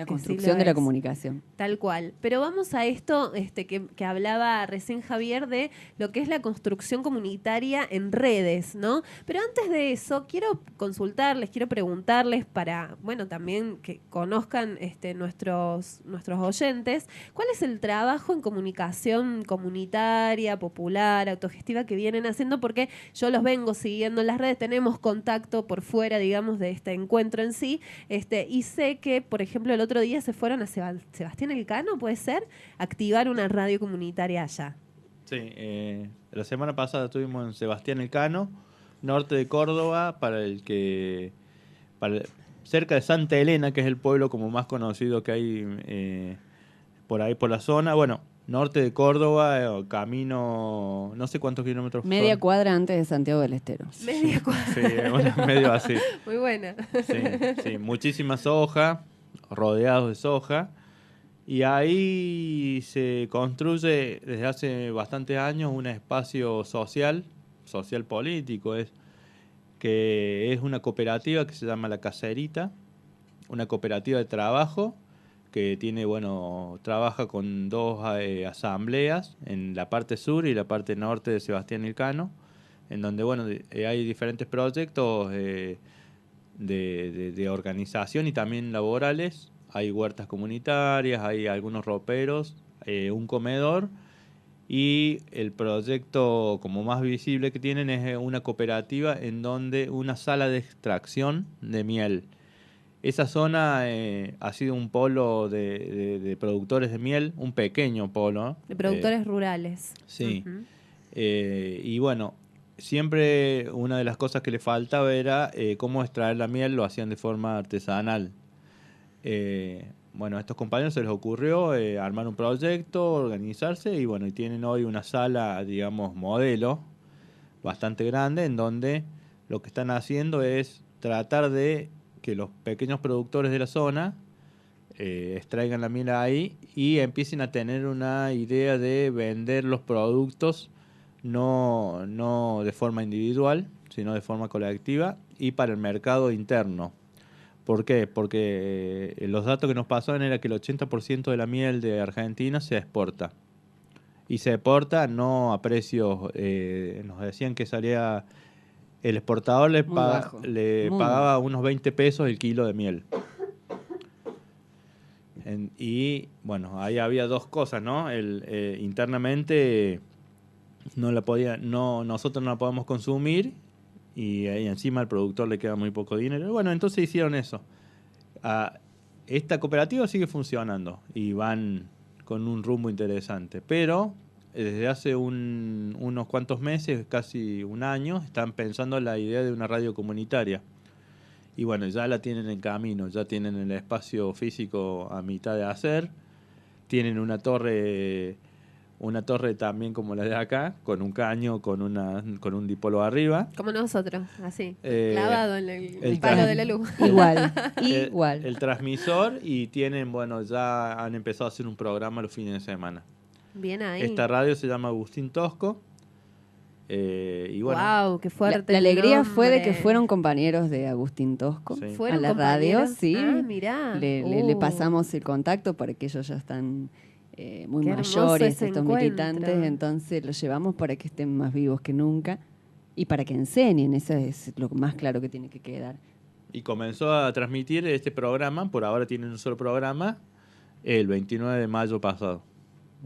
Speaker 1: construcción de la
Speaker 2: es.
Speaker 1: comunicación.
Speaker 2: Tal cual. Pero vamos a esto que hablaba recién Javier de lo que es la construcción comunitaria en redes, ¿no? Pero antes de eso, quiero consultarles, quiero preguntarles para, bueno, también que conozcan nuestros oyentes, ¿cuál es el trabajo en comunicación comunitaria, popular, autogestiva que vienen haciendo? Porque yo los vengo siguiendo en las redes, tenemos contacto por fuera, digamos, de este encuentro en sí, y sé que, por ejemplo, el otro día se fueron a Sebastián Elcano, ¿puede ser? Activar una radio comunitaria allá.
Speaker 3: Sí, la semana pasada estuvimos en Sebastián Elcano, norte de Córdoba, cerca de Santa Elena, que es el pueblo como más conocido que hay por ahí, por la zona. Bueno, norte de Córdoba, camino, no sé cuántos kilómetros
Speaker 1: Media
Speaker 3: son.
Speaker 1: cuadra antes de Santiago del Estero.
Speaker 2: Media cuadra.
Speaker 3: Sí, bueno, medio así.
Speaker 2: Muy buena.
Speaker 3: Sí, muchísima soja, rodeados de soja. Y ahí se construye desde hace bastantes años un espacio social político, que es una cooperativa que se llama La Caserita, una cooperativa de trabajo que tiene, trabaja con dos asambleas en la parte sur y la parte norte de Sebastián Elcano, en donde hay diferentes proyectos de organización y también laborales. Hay huertas comunitarias, hay algunos roperos, un comedor y el proyecto como más visible que tienen es una cooperativa en donde una sala de extracción de miel. Esa zona ha sido un polo de productores de miel, un pequeño polo.
Speaker 2: De productores rurales.
Speaker 3: Sí.
Speaker 2: Uh-huh.
Speaker 3: Y bueno, siempre una de las cosas que le faltaba era cómo extraer la miel, lo hacían de forma artesanal. A estos compañeros se les ocurrió armar un proyecto, organizarse y y tienen hoy una sala, digamos, modelo bastante grande en donde lo que están haciendo es tratar de que los pequeños productores de la zona extraigan la miel ahí y empiecen a tener una idea de vender los productos no de forma individual, sino de forma colectiva y para el mercado interno. ¿Por qué? Porque los datos que nos pasaban era que el 80% de la miel de Argentina se exporta. Y se exporta no a precios, nos decían que salía, el exportador le pagaba unos 20 pesos el kilo de miel. Ahí había dos cosas, ¿no? Internamente nosotros no la podemos consumir. Y ahí encima al productor le queda muy poco dinero. Bueno, entonces hicieron eso. Esta cooperativa sigue funcionando y van con un rumbo interesante. Pero desde hace unos cuantos meses, casi un año, están pensando en la idea de una radio comunitaria. Y ya la tienen en camino, ya tienen el espacio físico a mitad de hacer. Tienen una torre también como la de acá, con un caño, con un dipolo arriba.
Speaker 2: Como nosotros, así, clavado en el palo de la luz.
Speaker 1: Igual.
Speaker 3: El transmisor y tienen, ya han empezado a hacer un programa los fines de semana.
Speaker 2: Bien ahí.
Speaker 3: Esta radio se llama Agustín Tosco Y bueno,
Speaker 2: Wow, qué fuerte.
Speaker 1: La
Speaker 2: el
Speaker 1: alegría fue de que
Speaker 2: nombre.
Speaker 1: fueron compañeros de Agustín Tosco
Speaker 3: Sí.
Speaker 1: a
Speaker 2: ¿Fueron
Speaker 1: la radio,
Speaker 2: compañeros?
Speaker 1: sí.
Speaker 2: Ah, mirá.
Speaker 1: Le pasamos el contacto porque ellos ya están muy
Speaker 2: Qué hermoso
Speaker 1: mayores,
Speaker 2: ese
Speaker 1: estos
Speaker 2: encuentro.
Speaker 1: militantes, entonces los llevamos para que estén más vivos que nunca y para que enseñen, eso es lo más claro que tiene que quedar.
Speaker 3: y comenzó a transmitir este programa, por ahora tienen un solo programa, el 29 de mayo pasado,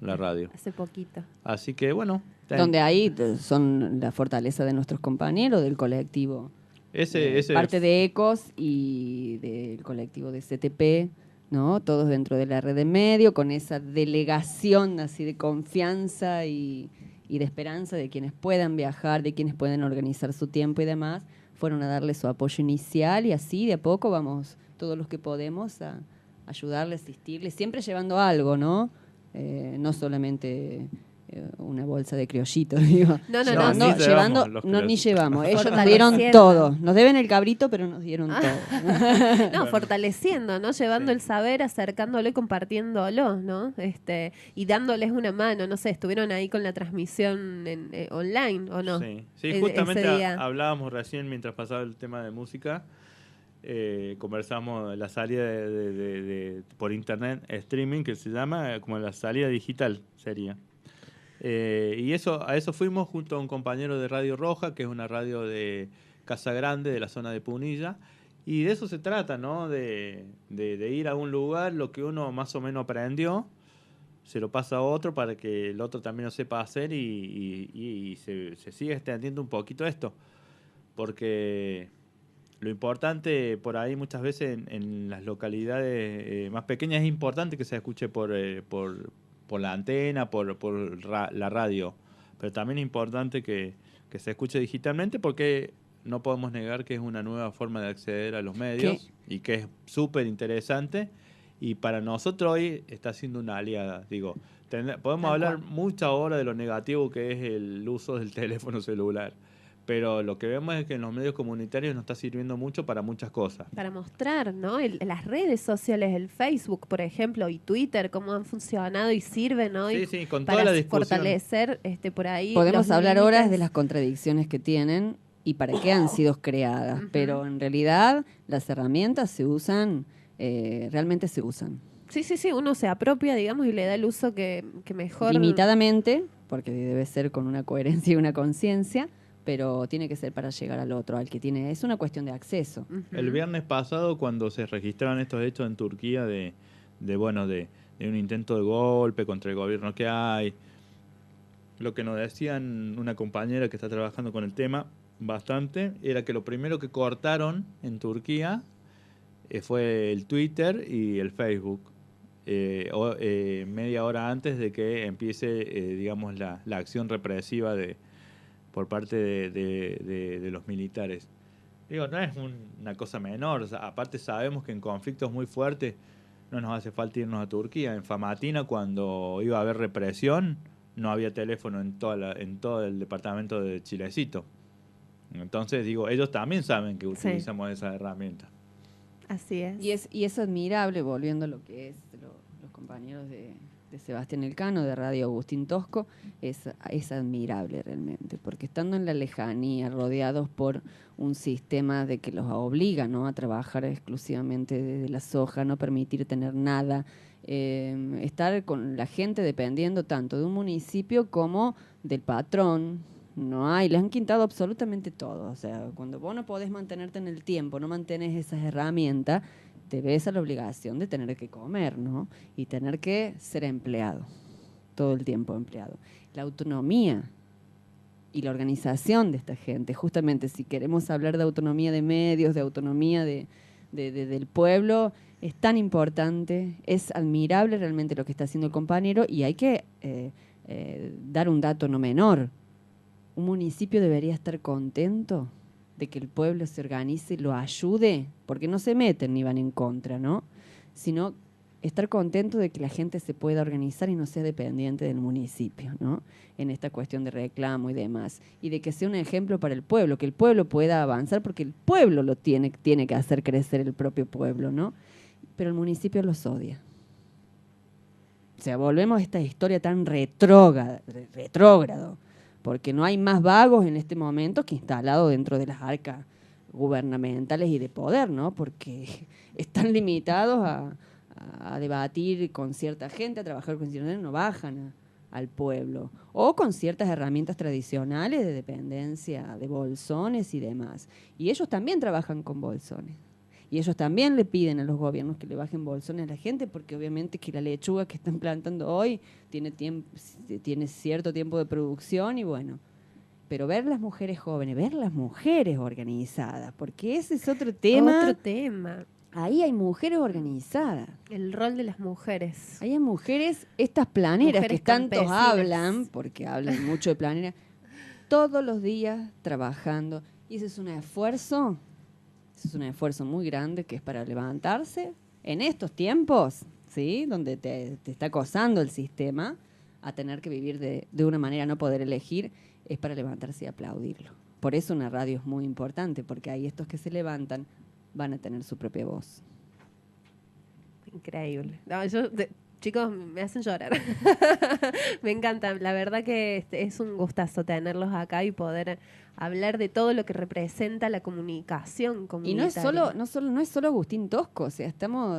Speaker 3: la radio.
Speaker 2: Hace poquito.
Speaker 3: Así que bueno,
Speaker 1: Donde ahí son la fortaleza de nuestros compañeros del colectivo.
Speaker 3: ese
Speaker 1: Parte de ECOS y del colectivo de CTP, ¿no? Todos dentro de la red de medio, con esa delegación así de confianza y de esperanza de quienes puedan viajar, de quienes pueden organizar su tiempo y demás, fueron a darle su apoyo inicial y así de a poco vamos todos los que podemos a ayudarle, asistirle, siempre llevando algo, ¿no? No solamente una bolsa de criollito, digo.
Speaker 2: No,
Speaker 3: No, ni llevamos
Speaker 1: llevando,
Speaker 3: los
Speaker 1: no, ni
Speaker 3: criollitos.
Speaker 1: llevamos. Ellos nos
Speaker 2: Fortaleciendo.
Speaker 1: dieron todo. Nos deben el cabrito, pero nos dieron
Speaker 2: Ah.
Speaker 1: todo.
Speaker 2: No, fortaleciendo, ¿no? Llevando
Speaker 3: Sí.
Speaker 2: el saber, acercándolo y compartiéndolo, ¿no? Y dándoles una mano, no sé, estuvieron ahí con la transmisión online, ¿o no?
Speaker 3: Sí, sí,
Speaker 2: Ese
Speaker 3: justamente
Speaker 2: día.
Speaker 3: hablábamos recién mientras pasaba el tema de música, conversamos de la salida por internet, streaming, que se llama como la salida digital sería. Y a eso fuimos junto a un compañero de Radio Roja, que es una radio de Casa Grande, de la zona de Punilla, y de eso se trata, ¿no? De ir a un lugar, lo que uno más o menos aprendió, se lo pasa a otro para que el otro también lo sepa hacer y se siga extendiendo un poquito esto. Porque lo importante por ahí muchas veces en las localidades más pequeñas es importante que se escuche por la antena, por la radio. Pero también es importante que se escuche digitalmente porque no podemos negar que es una nueva forma de acceder a los medios y que es súper interesante. Y para nosotros hoy está siendo una aliada. Digo, podemos
Speaker 2: Tal
Speaker 3: hablar
Speaker 2: cual.
Speaker 3: muchas horas de lo negativo que es el uso del teléfono celular. Pero lo que vemos es que en los medios comunitarios nos está sirviendo mucho para muchas cosas.
Speaker 2: Para mostrar, ¿no? Las redes sociales, el Facebook, por ejemplo, y Twitter, cómo han funcionado y sirven, ¿no?
Speaker 3: Sí,
Speaker 2: Y
Speaker 3: sí, con
Speaker 2: para
Speaker 3: toda la discusión.
Speaker 2: fortalecer por ahí.
Speaker 1: Podemos
Speaker 2: los
Speaker 1: hablar horas
Speaker 2: límites.
Speaker 1: de las contradicciones que tienen y para qué han sido creadas,
Speaker 2: Ujú.
Speaker 1: pero en realidad las herramientas se usan, realmente se usan.
Speaker 2: Sí, uno se apropia, digamos, y le da el uso que mejor.
Speaker 1: Limitadamente, porque debe ser con una coherencia y una conciencia, pero tiene que ser para llegar al otro, al que tiene. Es una cuestión de acceso.
Speaker 2: Ujú.
Speaker 3: El viernes pasado, cuando se registraron estos hechos en Turquía de un intento de golpe contra el gobierno que hay, lo que nos decían una compañera que está trabajando con el tema bastante, era que lo primero que cortaron en Turquía fue el Twitter y el Facebook, media hora antes de que empiece, digamos, la acción represiva por parte de los militares. Digo, no es una cosa menor. O sea, aparte sabemos que en conflictos muy fuertes no nos hace falta irnos a Turquía. En Famatina, cuando iba a haber represión, no había teléfono en todo el departamento de Chilecito. Entonces, digo, ellos también saben que
Speaker 2: Sí.
Speaker 3: utilizamos esa herramienta.
Speaker 2: Así es.
Speaker 1: Y es admirable, volviendo a lo que es los compañeros de Sebastián Elcano, de Radio Agustín Tosco, es admirable realmente, porque estando en la lejanía, rodeados por un sistema de que los obliga, ¿no?, a trabajar exclusivamente desde la soja, no permitir tener nada, estar con la gente dependiendo tanto de un municipio como del patrón. No hay, les han quitado absolutamente todo. O sea, cuando vos no podés mantenerte en el tiempo, no mantenés esas herramientas, te ves a la obligación de tener que comer, ¿no? Y tener que ser empleado, todo el tiempo empleado. La autonomía y la organización de esta gente, justamente si queremos hablar de autonomía de medios, de autonomía del pueblo, es tan importante, es admirable realmente lo que está haciendo el compañero y hay que dar un dato no menor. Un municipio debería estar contento de que el pueblo se organice y lo ayude, porque no se meten ni van en contra, ¿no? Sino estar contento de que la gente se pueda organizar y no sea dependiente del municipio, ¿no? En esta cuestión de reclamo y demás. Y de que sea un ejemplo para el pueblo, que el pueblo pueda avanzar, porque el pueblo lo tiene que hacer crecer el propio pueblo, ¿no? Pero el municipio los odia. O sea, volvemos a esta historia tan retrógrado. porque no hay más vagos en este momento que instalados dentro de las arcas gubernamentales y de poder, ¿no? Porque están limitados a debatir con cierta gente, a trabajar con cierta gente, no bajan al pueblo, o con ciertas herramientas tradicionales de dependencia de bolsones y demás. Y ellos también trabajan con bolsones. Y ellos también le piden a los gobiernos que le bajen bolsones a la gente, porque obviamente que la lechuga que están plantando hoy tiene cierto tiempo de producción y bueno. Pero ver las mujeres jóvenes, ver las mujeres organizadas, porque ese es otro tema.
Speaker 2: Otro tema.
Speaker 1: Ahí hay mujeres organizadas.
Speaker 2: El rol de las mujeres.
Speaker 1: Hay mujeres, estas planeras
Speaker 2: Mujeres
Speaker 1: que tantos
Speaker 2: campesinas.
Speaker 1: hablan, porque hablan mucho de planeras, todos los días trabajando. Y ese es un esfuerzo muy grande que es para levantarse en estos tiempos, ¿sí? Donde te está acosando el sistema a tener que vivir de una manera, no poder elegir, es para levantarse y aplaudirlo. Por eso una radio es muy importante, porque ahí estos que se levantan van a tener su propia voz.
Speaker 2: Increíble. No, chicos, me hacen llorar. Me encanta. La verdad que es un gustazo tenerlos acá y poder hablar de todo lo que representa la comunicación
Speaker 1: Y
Speaker 2: comunitaria.
Speaker 1: no es solo Agustín Tosco, o sea,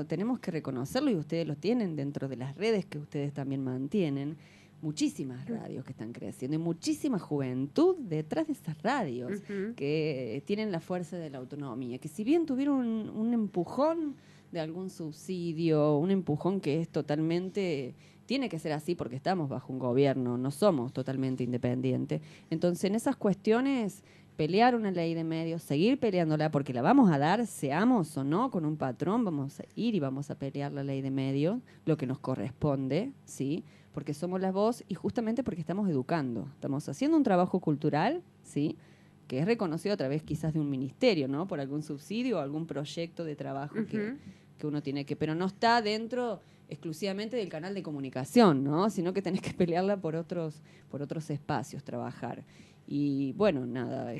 Speaker 1: tenemos que reconocerlo y ustedes lo tienen dentro de las redes que ustedes también mantienen. Muchísimas radios que están creciendo y muchísima juventud detrás de esas radios
Speaker 2: Ujú.
Speaker 1: que tienen la fuerza de la autonomía, que si bien tuvieron un empujón de algún subsidio, un empujón que es totalmente, tiene que ser así porque estamos bajo un gobierno, no somos totalmente independientes. Entonces, en esas cuestiones, pelear una ley de medios, seguir peleándola porque la vamos a dar, seamos o no con un patrón, vamos a ir y vamos a pelear la ley de medios, lo que nos corresponde, ¿sí? Porque somos la voz y justamente porque estamos educando, estamos haciendo un trabajo cultural, ¿sí? Que es reconocido a través quizás de un ministerio, ¿no? Por algún subsidio o algún proyecto de trabajo que uno tiene que, pero no está dentro exclusivamente del canal de comunicación, ¿no? Sino que tenés que pelearla por otros espacios, trabajar. Y bueno, nada,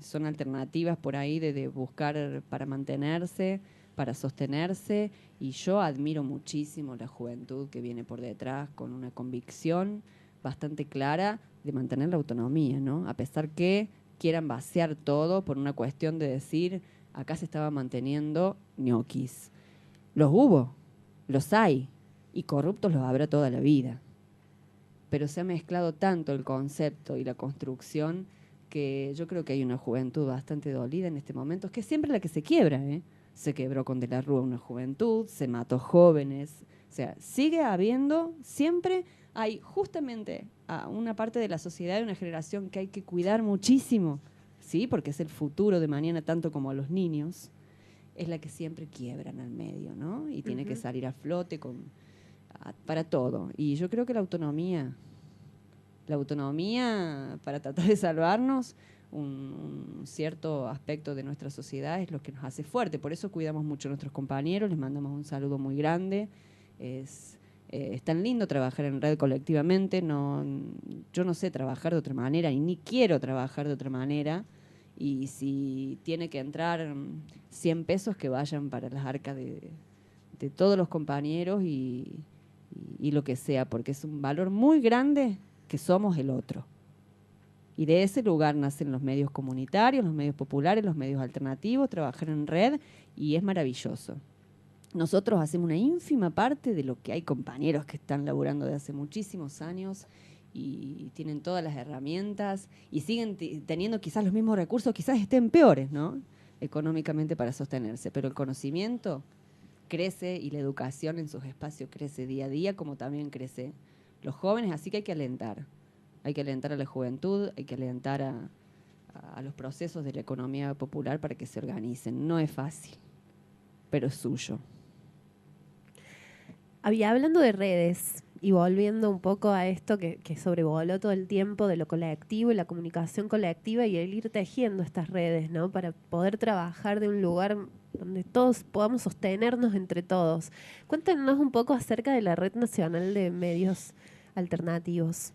Speaker 1: son alternativas por ahí de buscar para mantenerse, para sostenerse, y yo admiro muchísimo la juventud que viene por detrás con una convicción bastante clara de mantener la autonomía, ¿no? A pesar que quieran vaciar todo por una cuestión de decir, acá se estaba manteniendo ñoquis. Los hubo, los hay, y corruptos los habrá toda la vida. Pero se ha mezclado tanto el concepto y la construcción que yo creo que hay una juventud bastante dolida en este momento, que es siempre la que se quiebra, ¿eh? Se quebró con De la Rúa una juventud, se mató jóvenes, o sea, sigue habiendo, siempre hay justamente a una parte de la sociedad, de una generación que hay que cuidar muchísimo, ¿sí? Porque es el futuro de mañana tanto como a los niños, es la que siempre quiebran al medio, ¿no? Y tiene que salir a flote para todo. Y yo creo que la autonomía para tratar de salvarnos, un cierto aspecto de nuestra sociedad es lo que nos hace fuerte. Por eso cuidamos mucho a nuestros compañeros, les mandamos un saludo muy grande. Es tan lindo trabajar en red colectivamente. Yo no sé trabajar de otra manera y ni quiero trabajar de otra manera. Y si tiene que entrar 100 pesos, que vayan para las arcas de todos los compañeros y lo que sea, porque es un valor muy grande que somos el otro. Y de ese lugar nacen los medios comunitarios, los medios populares, los medios alternativos, trabajar en red, y es maravilloso. Nosotros hacemos una ínfima parte de lo que hay compañeros que están laburando de hace muchísimos años y tienen todas las herramientas y siguen teniendo quizás los mismos recursos, quizás estén peores, ¿no? Económicamente para sostenerse, pero el conocimiento crece y la educación en sus espacios crece día a día, como también crece los jóvenes, así que hay que alentar. Hay que alentar a la juventud, hay que alentar a los procesos de la economía popular para que se organicen. No es fácil, pero es suyo.
Speaker 2: Hablando de redes y volviendo un poco a esto que sobrevoló todo el tiempo de lo colectivo y la comunicación colectiva y el ir tejiendo estas redes, ¿no? Para poder trabajar de un lugar donde todos podamos sostenernos entre todos. Cuéntenos un poco acerca de la Red Nacional de Medios Alternativos.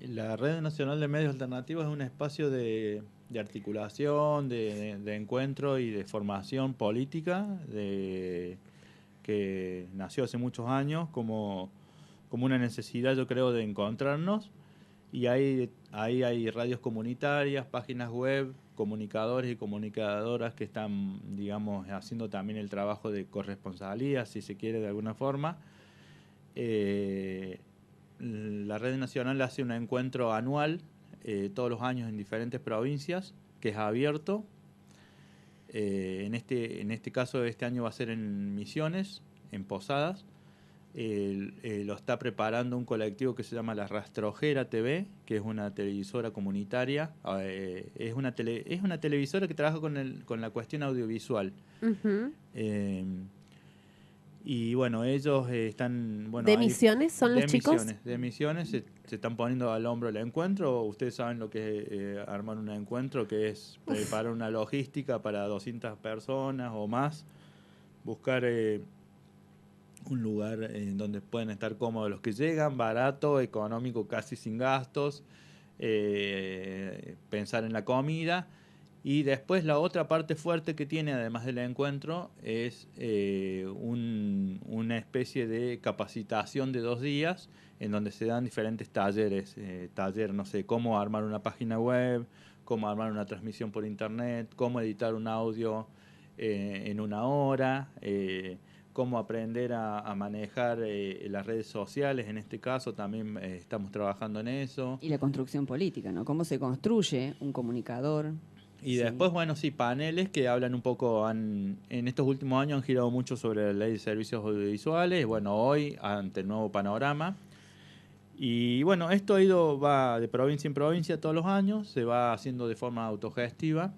Speaker 3: La Red Nacional de Medios Alternativos es un espacio de articulación, de encuentro y de formación política que nació hace muchos años como una necesidad, yo creo, de encontrarnos. Y hay ahí hay radios comunitarias, páginas web, comunicadores y comunicadoras que están, digamos, haciendo también el trabajo de corresponsalía, si se quiere, de alguna forma. La Red Nacional hace un encuentro anual, todos los años en diferentes provincias, que es abierto. En este caso, este año va a ser en Misiones, en Posadas. Lo está preparando un colectivo que se llama La Rastrojera TV, que es una televisora comunitaria. Es una televisora que trabaja con la cuestión audiovisual.
Speaker 2: Ujú.
Speaker 3: Y bueno, ellos están... Bueno,
Speaker 2: ¿De Misiones son los chicos?
Speaker 3: De Misiones se están poniendo al hombro el encuentro. Ustedes saben lo que es armar un encuentro, que es preparar una logística para 200 personas o más, buscar un lugar en donde pueden estar cómodos los que llegan, barato, económico, casi sin gastos, pensar en la comida. Y después la otra parte fuerte que tiene, además del encuentro, es una especie de capacitación de 2 días en donde se dan diferentes talleres. No sé, cómo armar una página web, cómo armar una transmisión por internet, cómo editar un audio en 1 hora, cómo aprender a manejar las redes sociales. En este caso también estamos trabajando en eso.
Speaker 1: Y la construcción política, ¿no? ¿Cómo se construye un comunicador?
Speaker 3: Y
Speaker 1: Sí.
Speaker 3: después, bueno, sí, paneles que hablan un poco, en estos últimos años han girado mucho sobre la ley de servicios audiovisuales, bueno, hoy ante el nuevo panorama. Y bueno, esto va de provincia en provincia todos los años, se va haciendo de forma autogestiva.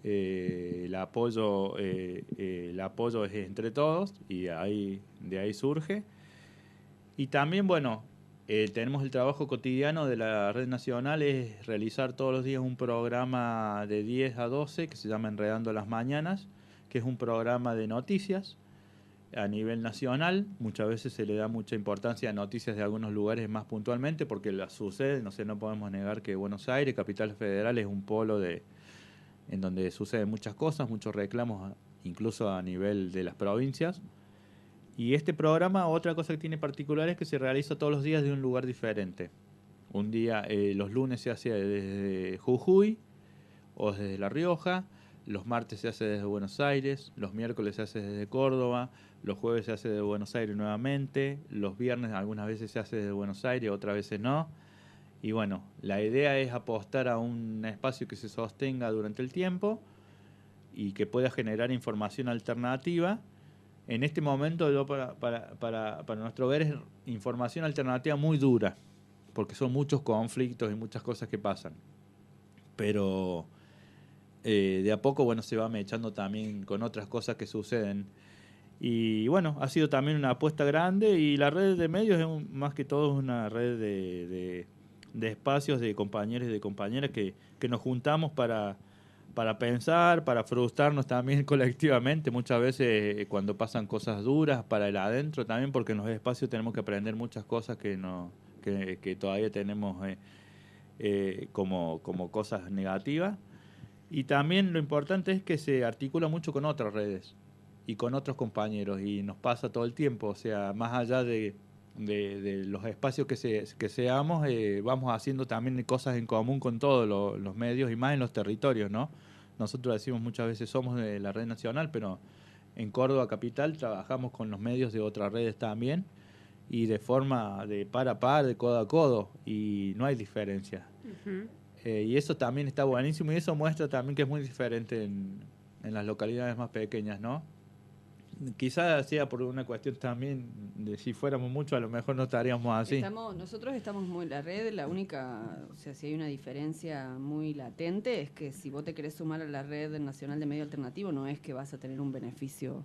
Speaker 3: El apoyo es entre todos y de ahí surge. Y también, bueno, tenemos el trabajo cotidiano de la Red Nacional, es realizar todos los días un programa de 10 a 12 que se llama Enredando las Mañanas, que es un programa de noticias a nivel nacional. Muchas veces se le da mucha importancia a noticias de algunos lugares más puntualmente porque las sucede, no podemos negar que Buenos Aires, capital federal, es un polo en donde suceden muchas cosas, muchos reclamos, incluso a nivel de las provincias. Y este programa, otra cosa que tiene particular es que se realiza todos los días de un lugar diferente. Un día, los lunes se hace desde Jujuy o desde La Rioja, los martes se hace desde Buenos Aires, los miércoles se hace desde Córdoba, los jueves se hace desde Buenos Aires nuevamente, los viernes algunas veces se hace desde Buenos Aires, otras veces no. Y bueno, la idea es apostar a un espacio que se sostenga durante el tiempo y que pueda generar información alternativa. En este momento, para nuestro ver, es información alternativa muy dura, porque son muchos conflictos y muchas cosas que pasan. Pero de a poco, bueno, se va mechando también con otras cosas que suceden. Y bueno, ha sido también una apuesta grande, y la red de medios es más que todo una red de espacios de compañeros y de compañeras que nos juntamos para pensar, para frustrarnos también colectivamente, muchas veces cuando pasan cosas duras, para el adentro también, porque en los espacios tenemos que aprender muchas cosas que todavía tenemos como cosas negativas. Y también lo importante es que se articula mucho con otras redes y con otros compañeros, y nos pasa todo el tiempo, o sea, más allá de los espacios que seamos, vamos haciendo también cosas en común con todos los medios y más en los territorios, ¿no? Nosotros decimos muchas veces somos de la Red Nacional, pero en Córdoba Capital trabajamos con los medios de otras redes también, y de forma de par a par, de codo a codo, y no hay diferencia.
Speaker 2: Ujú.
Speaker 3: Y eso también está buenísimo, y eso muestra también que es muy diferente en las localidades más pequeñas, ¿no? Quizás sea por una cuestión también de si fuéramos muchos, a lo mejor no estaríamos así.
Speaker 1: Nosotros estamos muy... La red, la única... O sea, si hay una diferencia muy latente es que si vos te querés sumar a la Red Nacional de Medio Alternativo, no es que vas a tener un beneficio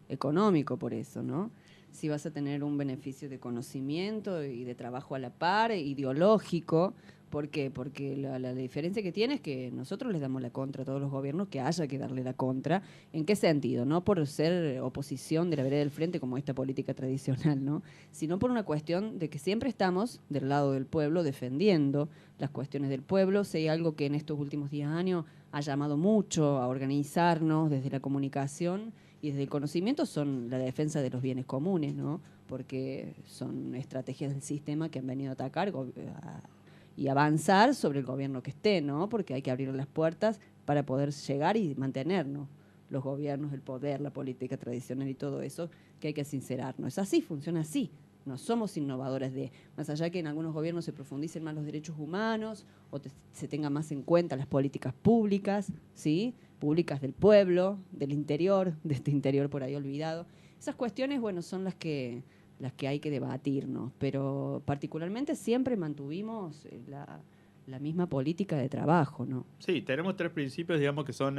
Speaker 1: económico por eso, ¿no? Si vas a tener un beneficio de conocimiento y de trabajo a la par, ideológico. ¿Por qué? Porque la diferencia que tiene es que nosotros les damos la contra a todos los gobiernos, que haya que darle la contra. ¿En qué sentido? No por ser oposición de la vereda del frente como esta política tradicional, ¿no? Sino por una cuestión de que siempre estamos del lado del pueblo defendiendo las cuestiones del pueblo. Si hay algo que en estos últimos 10 años ha llamado mucho a organizarnos desde la comunicación y desde el conocimiento, son la defensa de los bienes comunes, ¿no? Porque son estrategias del sistema que han venido a atacar y avanzar sobre el gobierno que esté, ¿no? Porque hay que abrir las puertas para poder llegar y mantenernos los gobiernos, el poder, la política tradicional y todo eso, que hay que sincerarnos. Es así, funciona así. No somos innovadores más allá que en algunos gobiernos se profundicen más los derechos humanos o se tengan más en cuenta las políticas públicas, ¿sí? Públicas del pueblo, del interior, de este interior por ahí olvidado. Esas cuestiones, bueno, son las que hay que debatirnos, pero particularmente siempre mantuvimos la misma política de trabajo, ¿no?
Speaker 3: Sí, tenemos 3 principios, digamos, que son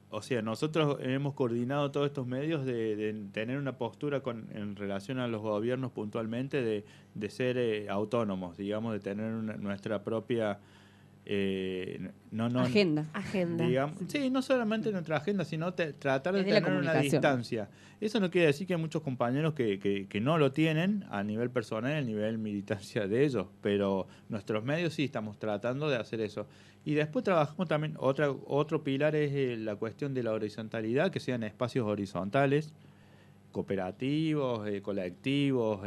Speaker 3: o sea, nosotros hemos coordinado todos estos medios de tener una postura en relación a los gobiernos puntualmente, de ser autónomos, digamos, de tener nuestra propia...
Speaker 1: Agenda.
Speaker 3: Digamos, sí, no solamente nuestra agenda, sino tratar de
Speaker 1: Desde la
Speaker 3: tener una
Speaker 1: comunicación.
Speaker 3: distancia. Eso no quiere decir que hay muchos compañeros que no lo tienen a nivel personal, a nivel militancia de ellos, pero nuestros medios sí estamos tratando de hacer eso. Y después trabajamos también, otro pilar es la cuestión de la horizontalidad, que sean espacios horizontales, cooperativos, colectivos,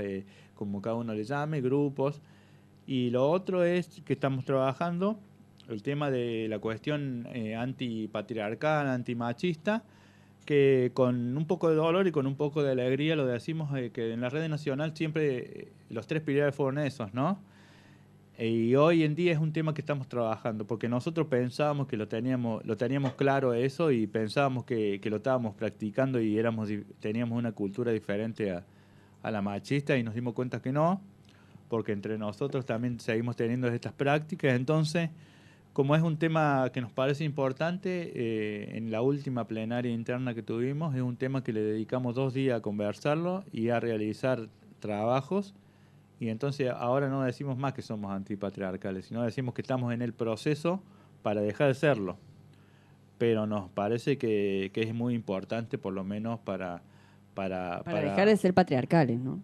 Speaker 3: como cada uno le llame, grupos. Y lo otro es que estamos trabajando el tema de la cuestión antipatriarcal, antimachista, que con un poco de dolor y con un poco de alegría lo decimos, que en la red nacional siempre los 3 pilares fueron esos, ¿no? Y hoy en día es un tema que estamos trabajando, porque nosotros pensábamos que lo teníamos claro eso y pensábamos que lo estábamos practicando y teníamos una cultura diferente a la machista y nos dimos cuenta que no, porque entre nosotros también seguimos teniendo estas prácticas. Entonces, como es un tema que nos parece importante, en la última plenaria interna que tuvimos, es un tema que le dedicamos 2 días a conversarlo y a realizar trabajos. Y entonces ahora no decimos más que somos antipatriarcales, sino decimos que estamos en el proceso para dejar de serlo. Pero nos parece que es muy importante, por lo menos para
Speaker 1: dejar de ser patriarcales, ¿no?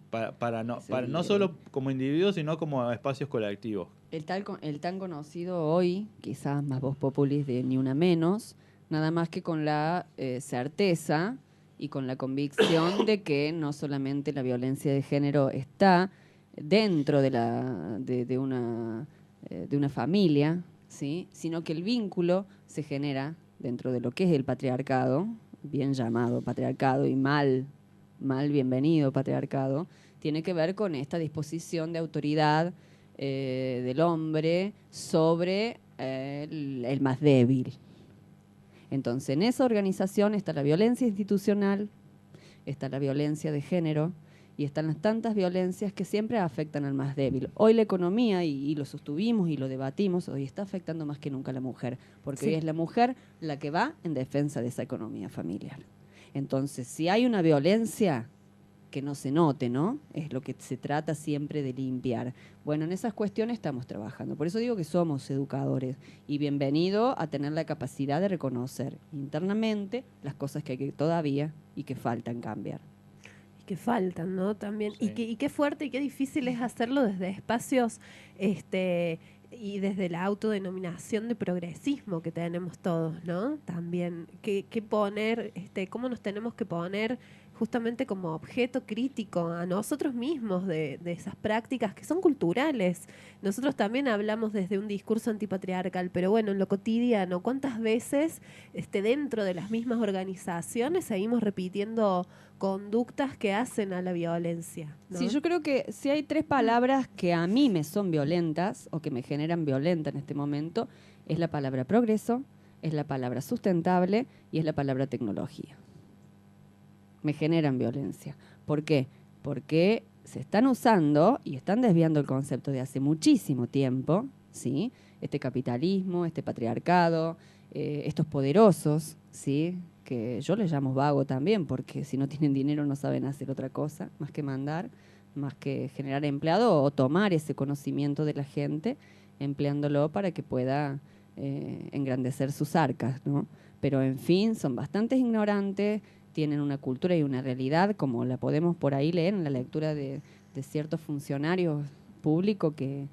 Speaker 3: No solo como individuos, sino como espacios colectivos.
Speaker 1: El tan conocido hoy, quizás más voz populis de Ni Una Menos, nada más que con la certeza y con la convicción de que no solamente la violencia de género está dentro de una familia, ¿sí? Sino que el vínculo se genera dentro de lo que es el patriarcado, bien llamado patriarcado y mal bienvenido patriarcado, tiene que ver con esta disposición de autoridad del hombre sobre el más débil. Entonces, en esa organización está la violencia institucional, está la violencia de género y están las tantas violencias que siempre afectan al más débil. Hoy la economía, y lo sostuvimos y lo debatimos, hoy está afectando más que nunca a la mujer, porque
Speaker 2: Sí.
Speaker 1: hoy es la mujer la que va en defensa de esa economía familiar. Entonces, si hay una violencia, que no se note, ¿no? Es lo que se trata siempre de limpiar. Bueno, en esas cuestiones estamos trabajando. Por eso digo que somos educadores. Y bienvenido a tener la capacidad de reconocer internamente las cosas que hay que todavía y que faltan cambiar.
Speaker 2: Y que faltan, ¿no? También.
Speaker 3: Sí.
Speaker 2: Y qué fuerte y qué difícil es hacerlo desde espacios y desde la autodenominación de progresismo que tenemos todos, ¿no? También, ¿qué poner, cómo nos tenemos que poner justamente como objeto crítico a nosotros mismos de esas prácticas que son culturales? Nosotros también hablamos desde un discurso antipatriarcal, pero bueno, en lo cotidiano, ¿cuántas veces dentro de las mismas organizaciones seguimos repitiendo conductas que hacen a la violencia, ¿no?
Speaker 1: Sí, yo creo que si hay 3 palabras que a mí me son violentas o que me generan violenta en este momento, es la palabra progreso, es la palabra sustentable y es la palabra tecnología. Me generan violencia. ¿Por qué? Porque se están usando y están desviando el concepto de hace muchísimo tiempo, ¿sí? Este capitalismo, este patriarcado, estos poderosos, ¿sí? Que yo les llamo vago también, porque si no tienen dinero no saben hacer otra cosa, más que mandar, más que generar empleado o tomar ese conocimiento de la gente, empleándolo para que pueda engrandecer sus arcas, ¿no? Pero en fin, son bastante ignorantes, tienen una cultura y una realidad, como la podemos por ahí leer en la lectura de ciertos funcionarios públicos que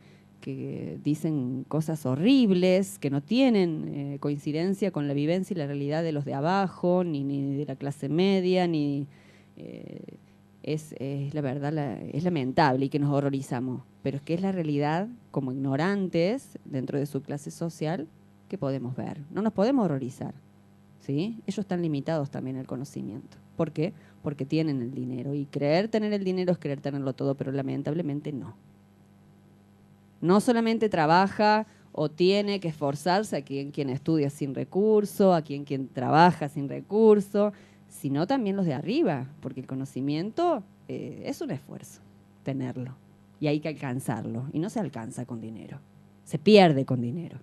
Speaker 1: dicen cosas horribles, que no tienen coincidencia con la vivencia y la realidad de los de abajo, ni de la clase media, ni es la verdad, es lamentable y que nos horrorizamos. Pero es que es la realidad, como ignorantes dentro de su clase social, que podemos ver. No nos podemos horrorizar, ¿sí? Ellos están limitados también al conocimiento. ¿Por qué? Porque tienen el dinero. Y creer tener el dinero es querer tenerlo todo, pero lamentablemente no. No solamente trabaja o tiene que esforzarse aquí en quien estudia sin recurso, aquí en quien trabaja sin recurso, sino también los de arriba, porque el conocimiento es un esfuerzo tenerlo y hay que alcanzarlo. Y no se alcanza con dinero, se pierde con dinero.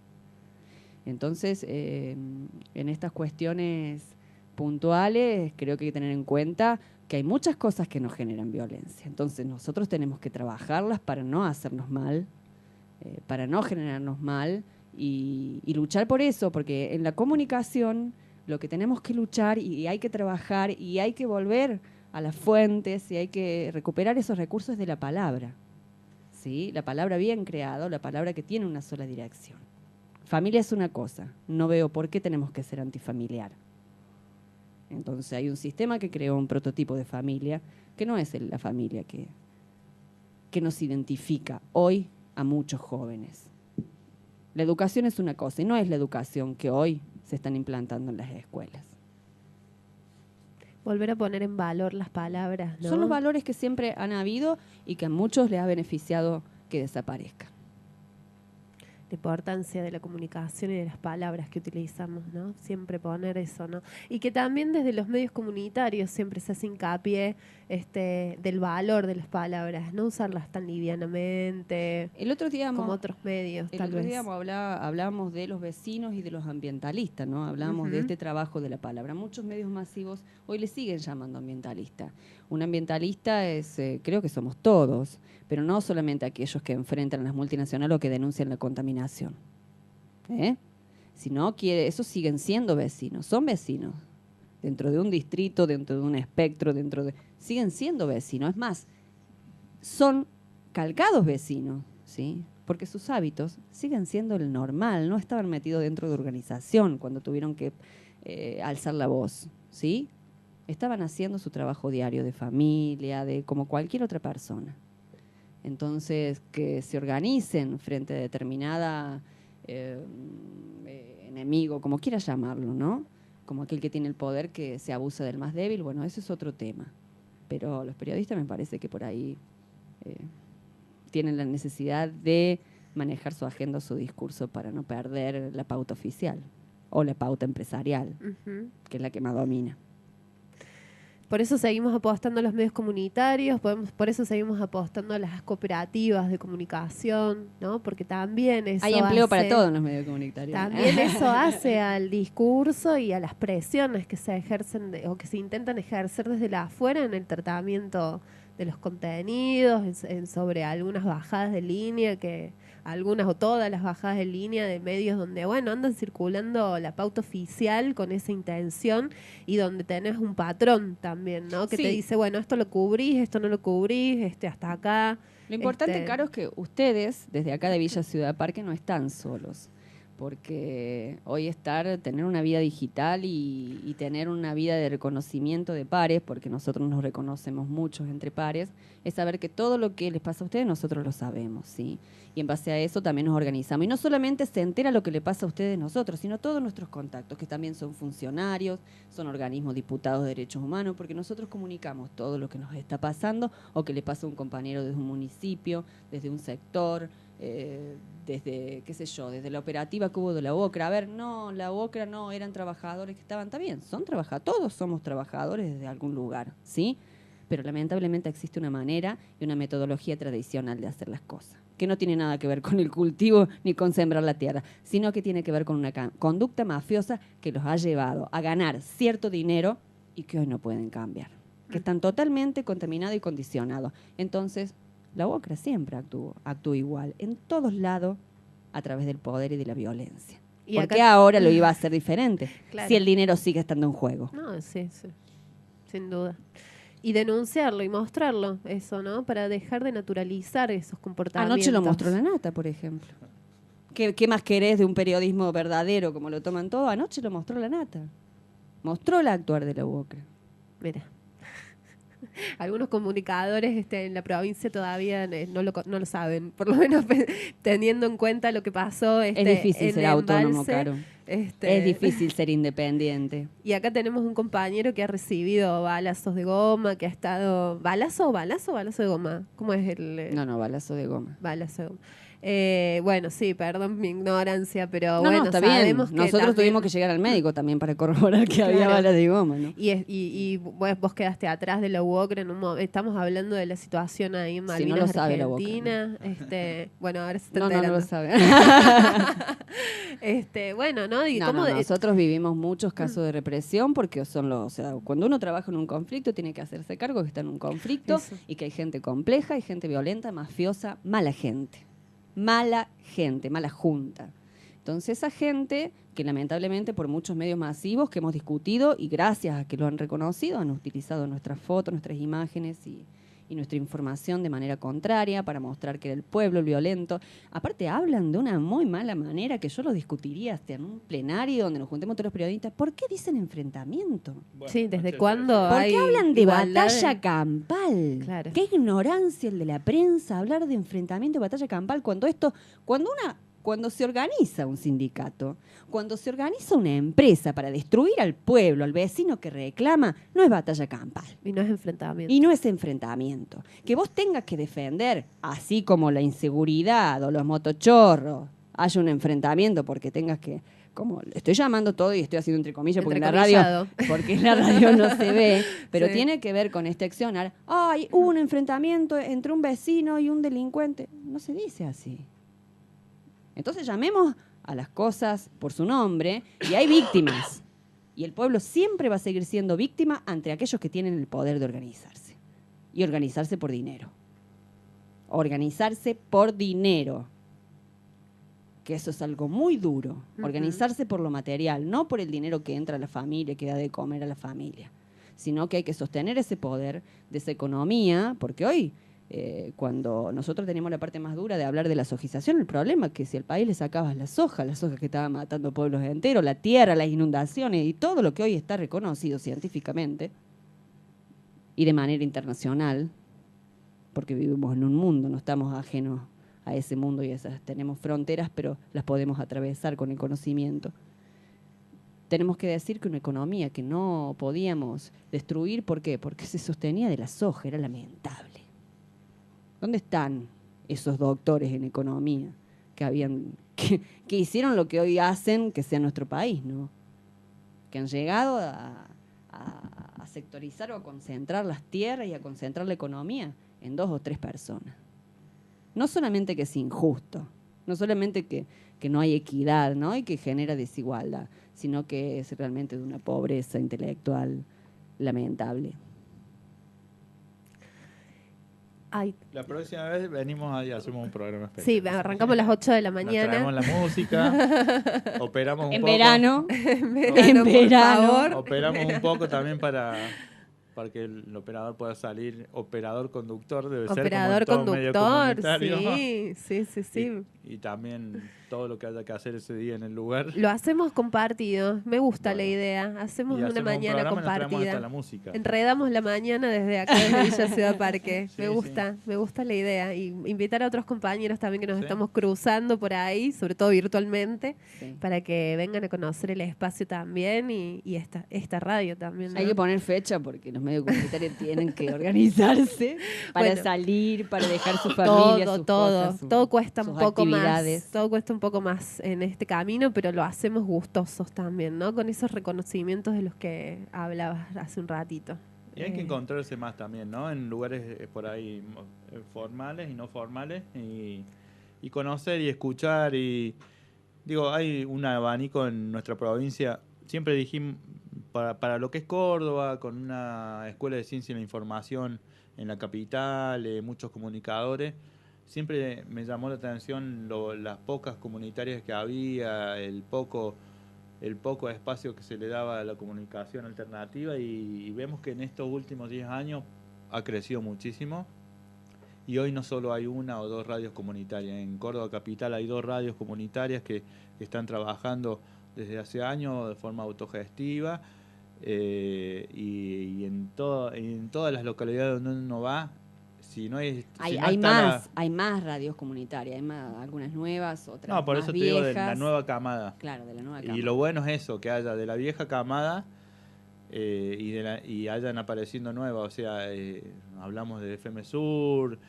Speaker 1: Entonces, en estas cuestiones puntuales, creo que hay que tener en cuenta que hay muchas cosas que nos generan violencia. Entonces, nosotros tenemos que trabajarlas para no hacernos mal, para no generarnos mal y luchar por eso, porque en la comunicación lo que tenemos que luchar y hay que trabajar y hay que volver a las fuentes y hay que recuperar esos recursos de la palabra, ¿sí? La palabra bien creada, la palabra que tiene una sola dirección. Familia es una cosa, no veo por qué tenemos que ser antifamiliar. Entonces hay un sistema que creó un prototipo de familia que no es la familia que nos identifica hoy a muchos jóvenes. La educación es una cosa y no es la educación que hoy se están implantando en las escuelas.
Speaker 2: Volver a poner en valor las palabras, ¿no?
Speaker 1: Son los valores que siempre han habido y que a muchos les ha beneficiado que desaparezcan.
Speaker 2: La importancia de la comunicación y de las palabras que utilizamos, ¿no? Siempre poner eso, ¿no? Y que también desde los medios comunitarios siempre se hace hincapié del valor de las palabras, no usarlas tan livianamente
Speaker 1: El otro día
Speaker 2: como otros medios,
Speaker 1: El
Speaker 2: tal
Speaker 1: otro
Speaker 2: vez.
Speaker 1: día hablábamos de los vecinos y de los ambientalistas, ¿no? Hablábamos de este trabajo de la palabra. Muchos medios masivos hoy le siguen llamando ambientalista. Un ambientalista es, creo que somos todos, pero no solamente aquellos que enfrentan a las multinacionales o que denuncian la contaminación. Sino que esos siguen siendo vecinos, son vecinos. Dentro de un distrito, dentro de un espectro, siguen siendo vecinos. Es más, son calcados vecinos, ¿sí? Porque sus hábitos siguen siendo el normal, no estaban metidos dentro de organización cuando tuvieron que alzar la voz, ¿sí? Estaban haciendo su trabajo diario de familia, de como cualquier otra persona. Entonces, que se organicen frente a determinada enemigo, como quiera llamarlo, ¿no? Como aquel que tiene el poder que se abusa del más débil, bueno, eso es otro tema. Pero los periodistas me parece que por ahí tienen la necesidad de manejar su agenda o su discurso para no perder la pauta oficial o la pauta empresarial, que es la que más domina.
Speaker 2: Por eso seguimos apostando a los medios comunitarios, por eso seguimos apostando a las cooperativas de comunicación, ¿no? Porque también eso
Speaker 1: hay empleo para todos en los medios comunitarios.
Speaker 2: También eso hace al discurso y a las presiones que se ejercen o que se intentan ejercer desde la afuera en el tratamiento de los contenidos, sobre algunas bajadas de línea, algunas o todas las bajadas de línea de medios donde, bueno, andan circulando la pauta oficial con esa intención y donde tenés un patrón también, ¿no? Que te dice, bueno, esto lo cubrís, esto no lo cubrís, hasta acá.
Speaker 1: Lo importante, Caro, es que ustedes, desde acá de Villa Ciudad Parque, no están solos. Porque hoy tener una vida digital y tener una vida de reconocimiento de pares, porque nosotros nos reconocemos muchos entre pares, es saber que todo lo que les pasa a ustedes nosotros lo sabemos, ¿sí? Y en base a eso también nos organizamos. Y no solamente se entera lo que le pasa a ustedes nosotros, sino todos nuestros contactos, que también son funcionarios, son organismos diputados de derechos humanos, porque nosotros comunicamos todo lo que nos está pasando o que le pasa a un compañero desde un municipio, desde un sector, desde, qué sé yo, desde la operativa que hubo de la UOCRA. A ver, no, la UOCRA no, eran trabajadores que estaban, también, todos somos trabajadores desde algún lugar, ¿sí? Pero lamentablemente existe una manera y una metodología tradicional de hacer las cosas, que no tiene nada que ver con el cultivo ni con sembrar la tierra, sino que tiene que ver con una conducta mafiosa que los ha llevado a ganar cierto dinero y que hoy no pueden cambiar, que están totalmente contaminados y condicionados. Entonces, la UOCRA siempre actuó igual, en todos lados, a través del poder y de la violencia.
Speaker 2: Y
Speaker 1: ¿Por qué
Speaker 2: acá
Speaker 1: ahora lo iba a hacer diferente?
Speaker 2: Claro.
Speaker 1: Si el dinero sigue estando en juego.
Speaker 2: No, sí, sin duda. Y denunciarlo y mostrarlo, eso, ¿no? Para dejar de naturalizar esos comportamientos.
Speaker 1: Anoche lo mostró la Nata, por ejemplo. ¿Qué más querés de un periodismo verdadero como lo toman todos? Anoche lo mostró la Nata. Mostró el actuar de la UOCRA.
Speaker 2: Mira. Algunos comunicadores en la provincia todavía no lo saben, por lo menos teniendo en cuenta lo que pasó
Speaker 1: Es difícil
Speaker 2: en
Speaker 1: ser autónomo,
Speaker 2: Embalse.
Speaker 1: Caro. Es difícil ser independiente.
Speaker 2: Y acá tenemos un compañero que ha recibido balazos de goma, que ha estado... ¿Balazo de goma? ¿Cómo es el...?
Speaker 1: No, balazo de goma.
Speaker 2: Balazo de goma. Bueno, sí, perdón mi ignorancia, pero
Speaker 1: No,
Speaker 2: bueno,
Speaker 1: está bien.
Speaker 2: sabemos que
Speaker 1: Nosotros
Speaker 2: también-
Speaker 1: tuvimos que llegar al médico también para corroborar que había
Speaker 2: Claro.
Speaker 1: balas de goma, ¿no?
Speaker 2: Y vos quedaste atrás de la UOCRA en un momento. Estamos hablando de la situación ahí en
Speaker 1: Sí, no
Speaker 2: Malvinas,
Speaker 1: lo sabe la UOCRA,
Speaker 2: Argentina. Bueno, ahora se está
Speaker 1: No
Speaker 2: enterando.
Speaker 1: lo sabe.
Speaker 2: Bueno, ¿no? Y
Speaker 1: No,
Speaker 2: cómo
Speaker 1: nosotros vivimos muchos casos de represión porque o sea, cuando uno trabaja en un conflicto tiene que hacerse cargo que está en un conflicto
Speaker 2: Eso.
Speaker 1: y que hay gente compleja, hay gente violenta, mafiosa, mala gente, mala junta. Entonces esa gente que lamentablemente por muchos medios masivos que hemos discutido y gracias a que lo han reconocido han utilizado nuestras fotos, nuestras imágenes y nuestra información de manera contraria para mostrar que era el pueblo el violento. Aparte hablan de una muy mala manera que yo lo discutiría hasta en un plenario donde nos juntemos todos los periodistas. ¿Por qué dicen enfrentamiento?
Speaker 2: Sí, ¿desde cuándo
Speaker 1: ¿Por
Speaker 2: hay
Speaker 1: qué hablan de
Speaker 2: igualdad
Speaker 1: batalla campal?
Speaker 2: Claro.
Speaker 1: Qué ignorancia el de la prensa hablar de enfrentamiento y batalla campal cuando se organiza un sindicato, cuando se organiza una empresa para destruir al pueblo, al vecino que reclama, no es batalla campal.
Speaker 2: Y no es enfrentamiento.
Speaker 1: Y no es enfrentamiento. Que vos tengas que defender, así como la inseguridad o los motochorros, haya un enfrentamiento porque tengas que... Como le estoy llamando todo y estoy haciendo entre comillas porque
Speaker 2: Entrecomillado.
Speaker 1: en la radio no se ve, pero
Speaker 2: Sí.
Speaker 1: tiene que ver con este accionar. Ay, hubo un enfrentamiento entre un vecino y un delincuente. No se dice así. Entonces llamemos a las cosas por su nombre y hay víctimas. Y el pueblo siempre va a seguir siendo víctima ante aquellos que tienen el poder de organizarse. Y organizarse por dinero. Organizarse por dinero. Que eso es algo muy duro.
Speaker 2: Ujú.
Speaker 1: Organizarse por lo material, no por el dinero que entra a la familia, que da de comer a la familia. Sino que hay que sostener ese poder de esa economía, porque hoy... cuando nosotros teníamos la parte más dura de hablar de la sojización, el problema es que si al país le sacabas las sojas que estaban matando pueblos enteros, la tierra, las inundaciones y todo lo que hoy está reconocido científicamente y de manera internacional, porque vivimos en un mundo, no estamos ajenos a ese mundo y tenemos fronteras, pero las podemos atravesar con el conocimiento. Tenemos que decir que una economía que no podíamos destruir, ¿por qué? Porque se sostenía de la soja, era lamentable. ¿Dónde están esos doctores en economía que hicieron lo que hoy hacen que sea nuestro país, ¿no? Que han llegado a sectorizar o a concentrar las tierras y a concentrar la economía en 2 o 3 personas. No solamente que es injusto, no solamente que no hay equidad, ¿no? Y que genera desigualdad, sino que es realmente de una pobreza intelectual lamentable.
Speaker 2: Ay,
Speaker 3: La próxima vez venimos ahí y hacemos un programa especial.
Speaker 2: sí, arrancamos a las 8 de la
Speaker 3: Nos
Speaker 2: mañana.
Speaker 3: traemos la música, operamos un
Speaker 1: En
Speaker 3: poco.
Speaker 1: verano,
Speaker 2: En
Speaker 1: en
Speaker 2: por
Speaker 1: verano.
Speaker 2: favor.
Speaker 3: Operamos un poco también para que el operador pueda salir operador conductor, debe
Speaker 2: Operador
Speaker 3: ser como en todo medio
Speaker 2: conductor,
Speaker 3: comunitario.
Speaker 2: sí.
Speaker 3: Y también todo lo que haya que hacer ese día en el lugar.
Speaker 2: Lo hacemos compartido, me gusta la
Speaker 3: Bueno.
Speaker 2: idea. Hacemos
Speaker 3: Y
Speaker 2: una
Speaker 3: hacemos un
Speaker 2: mañana
Speaker 3: programa y nos traemos hasta
Speaker 2: compartida.
Speaker 3: la música.
Speaker 2: Enredamos la mañana desde acá, desde Villa Ciudad Parque.
Speaker 3: Sí,
Speaker 2: me gusta la idea. Y invitar a otros compañeros también que nos
Speaker 3: Sí.
Speaker 2: estamos cruzando por ahí, sobre todo virtualmente,
Speaker 1: Sí.
Speaker 2: para que vengan a conocer el espacio también y esta radio también. ¿no?
Speaker 1: Hay que poner fecha porque los medios comunitarios tienen que organizarse para
Speaker 2: Bueno.
Speaker 1: salir, para dejar su familia, sus cosas,
Speaker 2: todo cuesta un
Speaker 1: sus
Speaker 2: poco
Speaker 1: actividades.
Speaker 2: más. Todo cuesta un poco más en este camino, pero lo hacemos gustosos también, ¿no? Con esos reconocimientos de los que hablabas hace un ratito.
Speaker 3: Y hay que encontrarse más también, ¿no? En lugares por ahí formales y no formales y conocer y escuchar y digo, hay un abanico en nuestra provincia. Siempre dijimos para lo que es Córdoba, con una escuela de ciencia y la información en la capital, muchos comunicadores. Siempre me llamó la atención las pocas comunitarias que había, el poco espacio que se le daba a la comunicación alternativa y vemos que en estos últimos 10 años ha crecido muchísimo y hoy no solo hay 1 o 2 radios comunitarias, en Córdoba Capital hay 2 radios comunitarias que están trabajando desde hace años de forma autogestiva y en todas las localidades donde uno va, si no es... si no
Speaker 1: Hay
Speaker 3: está
Speaker 1: más, hay más radios comunitarias, hay más, algunas nuevas, otras
Speaker 3: No, por
Speaker 1: más
Speaker 3: eso te
Speaker 1: viejas.
Speaker 3: digo de la nueva camada.
Speaker 1: Claro, de la nueva camada.
Speaker 3: Y lo bueno es eso, que haya de la vieja camada y hayan apareciendo nuevas. O sea, hablamos de FM Sur,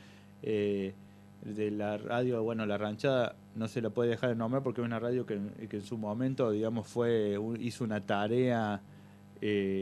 Speaker 3: de la radio, bueno, La Ranchada no se la puede dejar de nombrar porque es una radio que en su momento, digamos, hizo una tarea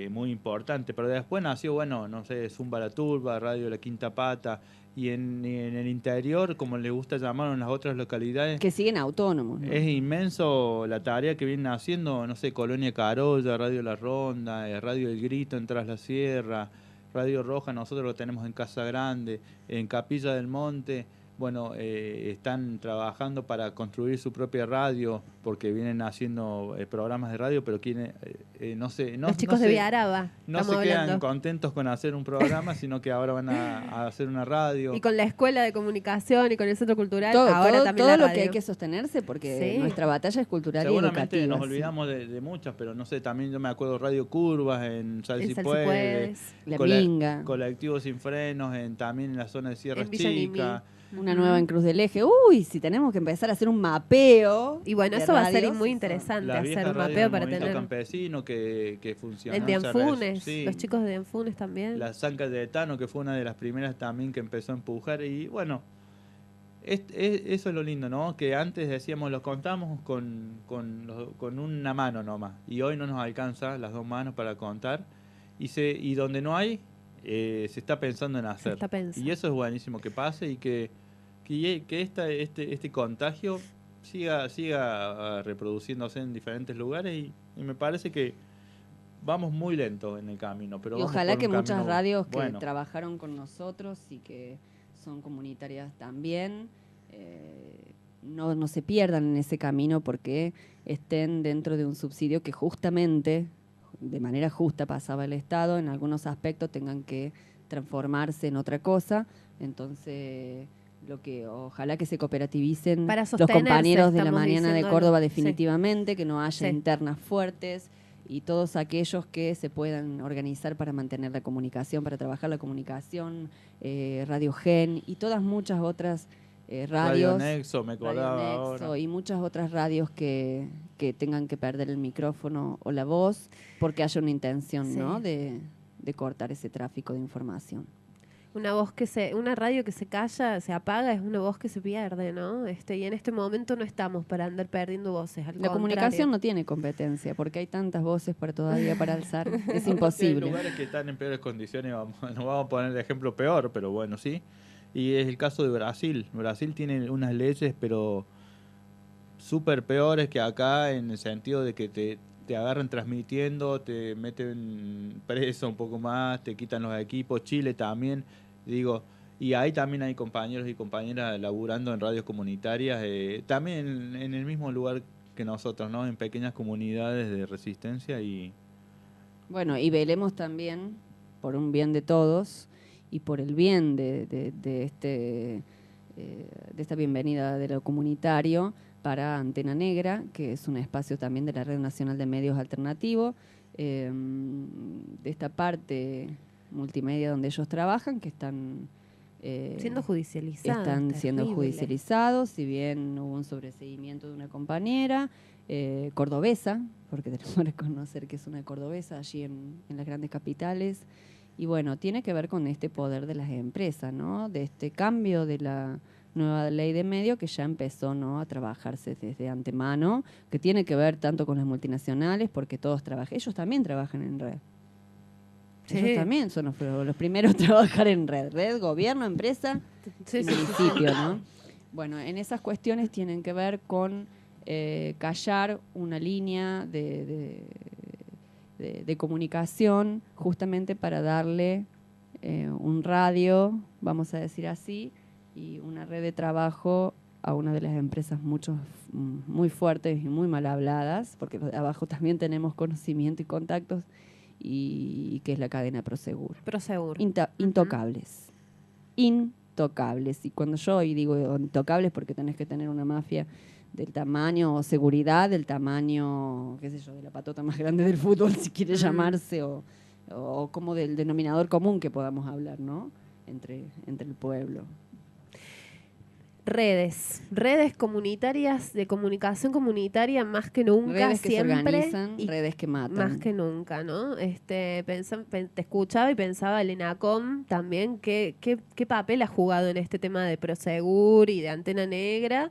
Speaker 3: muy importante, pero después nació, bueno, no sé, Zumba la Turba, Radio La Quinta Pata, y en el interior, como le gusta llamar en las otras localidades,
Speaker 1: Que siguen autónomos, ¿no?
Speaker 3: es inmenso la tarea que vienen haciendo, no sé, Colonia Carolla, Radio La Ronda, Radio El Grito en Tras la Sierra, Radio Roja, nosotros lo tenemos en Casa Grande, en Capilla del Monte. Bueno, están trabajando para construir su propia radio, porque vienen haciendo programas de radio, pero quieren, no sé...
Speaker 2: Los chicos de Viaraba,
Speaker 3: no se
Speaker 2: estamos
Speaker 3: quedan
Speaker 2: hablando.
Speaker 3: contentos con hacer un programa, sino que ahora van a hacer una radio.
Speaker 2: Y con la escuela de comunicación y con el centro cultural,
Speaker 1: Todo,
Speaker 2: ahora
Speaker 1: todo,
Speaker 2: también
Speaker 1: todo
Speaker 2: la
Speaker 1: lo
Speaker 2: radio.
Speaker 1: que hay que sostenerse, porque
Speaker 2: Sí.
Speaker 1: nuestra batalla es cultural y
Speaker 3: Seguramente
Speaker 1: educativa.
Speaker 3: nos
Speaker 1: sí.
Speaker 3: olvidamos de muchas, pero no sé, también yo me acuerdo Radio Curvas en Sal
Speaker 2: En
Speaker 3: Si
Speaker 2: Sal Si
Speaker 3: Puede,
Speaker 2: Puedes.
Speaker 1: La Minga.
Speaker 3: Colectivos Sin Frenos, también en la zona de Sierra
Speaker 2: En Villa
Speaker 3: Chica.
Speaker 1: Una nueva en Cruz del Eje. Uy, si tenemos que empezar a hacer un mapeo.
Speaker 2: Y bueno,
Speaker 1: de
Speaker 2: eso va a ser
Speaker 1: radios,
Speaker 2: muy
Speaker 1: eso.
Speaker 2: interesante,
Speaker 3: La vieja
Speaker 2: hacer un
Speaker 3: radio
Speaker 2: mapeo
Speaker 3: del
Speaker 2: para
Speaker 3: Movimiento
Speaker 2: tener...
Speaker 3: Campesino que funcionó.
Speaker 2: El de
Speaker 3: en
Speaker 2: Anfunes,
Speaker 3: sí.
Speaker 2: los chicos de Anfunes también.
Speaker 3: La San Cayetano, que fue una de las primeras también que empezó a empujar. Y bueno, eso es lo lindo, ¿no? Que antes decíamos, lo contamos con una mano nomás. Y hoy no nos alcanza las dos manos para contar. Y donde no hay, se está pensando en hacer.
Speaker 2: está pensando.
Speaker 3: Y eso es buenísimo que pase y que este contagio siga reproduciéndose en diferentes lugares. Y me parece que vamos muy lento en el camino. Pero
Speaker 1: Y
Speaker 3: vamos
Speaker 1: ojalá
Speaker 3: por
Speaker 1: que
Speaker 3: un
Speaker 1: muchas
Speaker 3: camino
Speaker 1: radios que
Speaker 3: bueno.
Speaker 1: trabajaron con nosotros y que son comunitarias también, no se pierdan en ese camino porque estén dentro de un subsidio que justamente, de manera justa, pasaba el Estado, en algunos aspectos tengan que transformarse en otra cosa. Entonces, ojalá que se cooperativicen
Speaker 2: Para
Speaker 1: los
Speaker 2: sostenerse,
Speaker 1: compañeros de la
Speaker 2: estamos
Speaker 1: mañana de
Speaker 2: diciéndolo.
Speaker 1: Córdoba
Speaker 2: Sí.
Speaker 1: definitivamente, que no haya
Speaker 2: Sí.
Speaker 1: internas fuertes y todos aquellos que se puedan organizar para mantener la comunicación, para trabajar la comunicación, Radio Gen y todas muchas otras
Speaker 3: Radio
Speaker 1: radios.
Speaker 3: Nexo, me acordaba
Speaker 1: Radio Nexo
Speaker 3: ahora.
Speaker 1: y muchas otras radios que tengan que perder el micrófono o la voz porque haya una intención,
Speaker 2: Sí.
Speaker 1: ¿no? de cortar ese tráfico de información.
Speaker 2: Una radio que se calla, se apaga, es una voz que se pierde, ¿no? Y en este momento no estamos para andar perdiendo voces. Al
Speaker 1: La
Speaker 2: contrario.
Speaker 1: comunicación no tiene competencia porque hay tantas voces todavía para alzar. Es
Speaker 3: Hay
Speaker 1: imposible.
Speaker 3: lugares que están en peores condiciones, no vamos a poner el ejemplo peor, pero bueno, sí. Y es el caso de Brasil. Brasil tiene unas leyes, pero súper peores que acá, en el sentido de que te agarran transmitiendo, te meten preso un poco más, te quitan los equipos. Chile también, digo, y ahí también hay compañeros y compañeras laburando en radios comunitarias, también en el mismo lugar que nosotros, ¿no? En pequeñas comunidades de resistencia y...
Speaker 1: Bueno, y velemos también por un bien de todos y por el bien de esta bienvenida de lo comunitario para Antena Negra, que es un espacio también de la Red Nacional de Medios Alternativos, de esta parte multimedia donde ellos trabajan, que están...
Speaker 2: siendo judicializados.
Speaker 1: Están siendo
Speaker 2: terrible.
Speaker 1: judicializados, si bien hubo un sobreseguimiento de una compañera cordobesa, porque tenemos que reconocer que es una cordobesa allí en las grandes capitales. Y bueno, tiene que ver con este poder de las empresas, ¿no? De este cambio de la nueva ley de medio que ya empezó, ¿no?, a trabajarse desde antemano, que tiene que ver tanto con las multinacionales, porque todos trabajan, ellos también trabajan en red.
Speaker 2: Sí.
Speaker 1: Ellos también son los primeros a trabajar en red, gobierno, empresa
Speaker 2: Sí,
Speaker 1: y
Speaker 2: sí, sí.
Speaker 1: municipio, ¿no? Bueno, en esas cuestiones tienen que ver con callar una línea de comunicación justamente para darle un radio, vamos a decir así, y una red de trabajo a una de las empresas muy fuertes y muy mal habladas, porque los de abajo también tenemos conocimiento y contactos, y que es la cadena Prosegur.
Speaker 2: Prosegur.
Speaker 1: Intocables. Intocables. Y cuando yo hoy digo intocables porque tenés que tener una mafia del tamaño seguridad, del tamaño, qué sé yo, de la patota más grande del fútbol, si quiere llamarse, o como del denominador común que podamos hablar, ¿no? Entre el pueblo.
Speaker 2: Redes comunitarias de comunicación comunitaria más que nunca,
Speaker 1: Redes que
Speaker 2: siempre
Speaker 1: se organizan,
Speaker 2: y
Speaker 1: redes que matan.
Speaker 2: más que nunca, ¿no? Te escuchaba y pensaba el ENACOM también, qué papel ha jugado en este tema de Prosegur y de Antena Negra,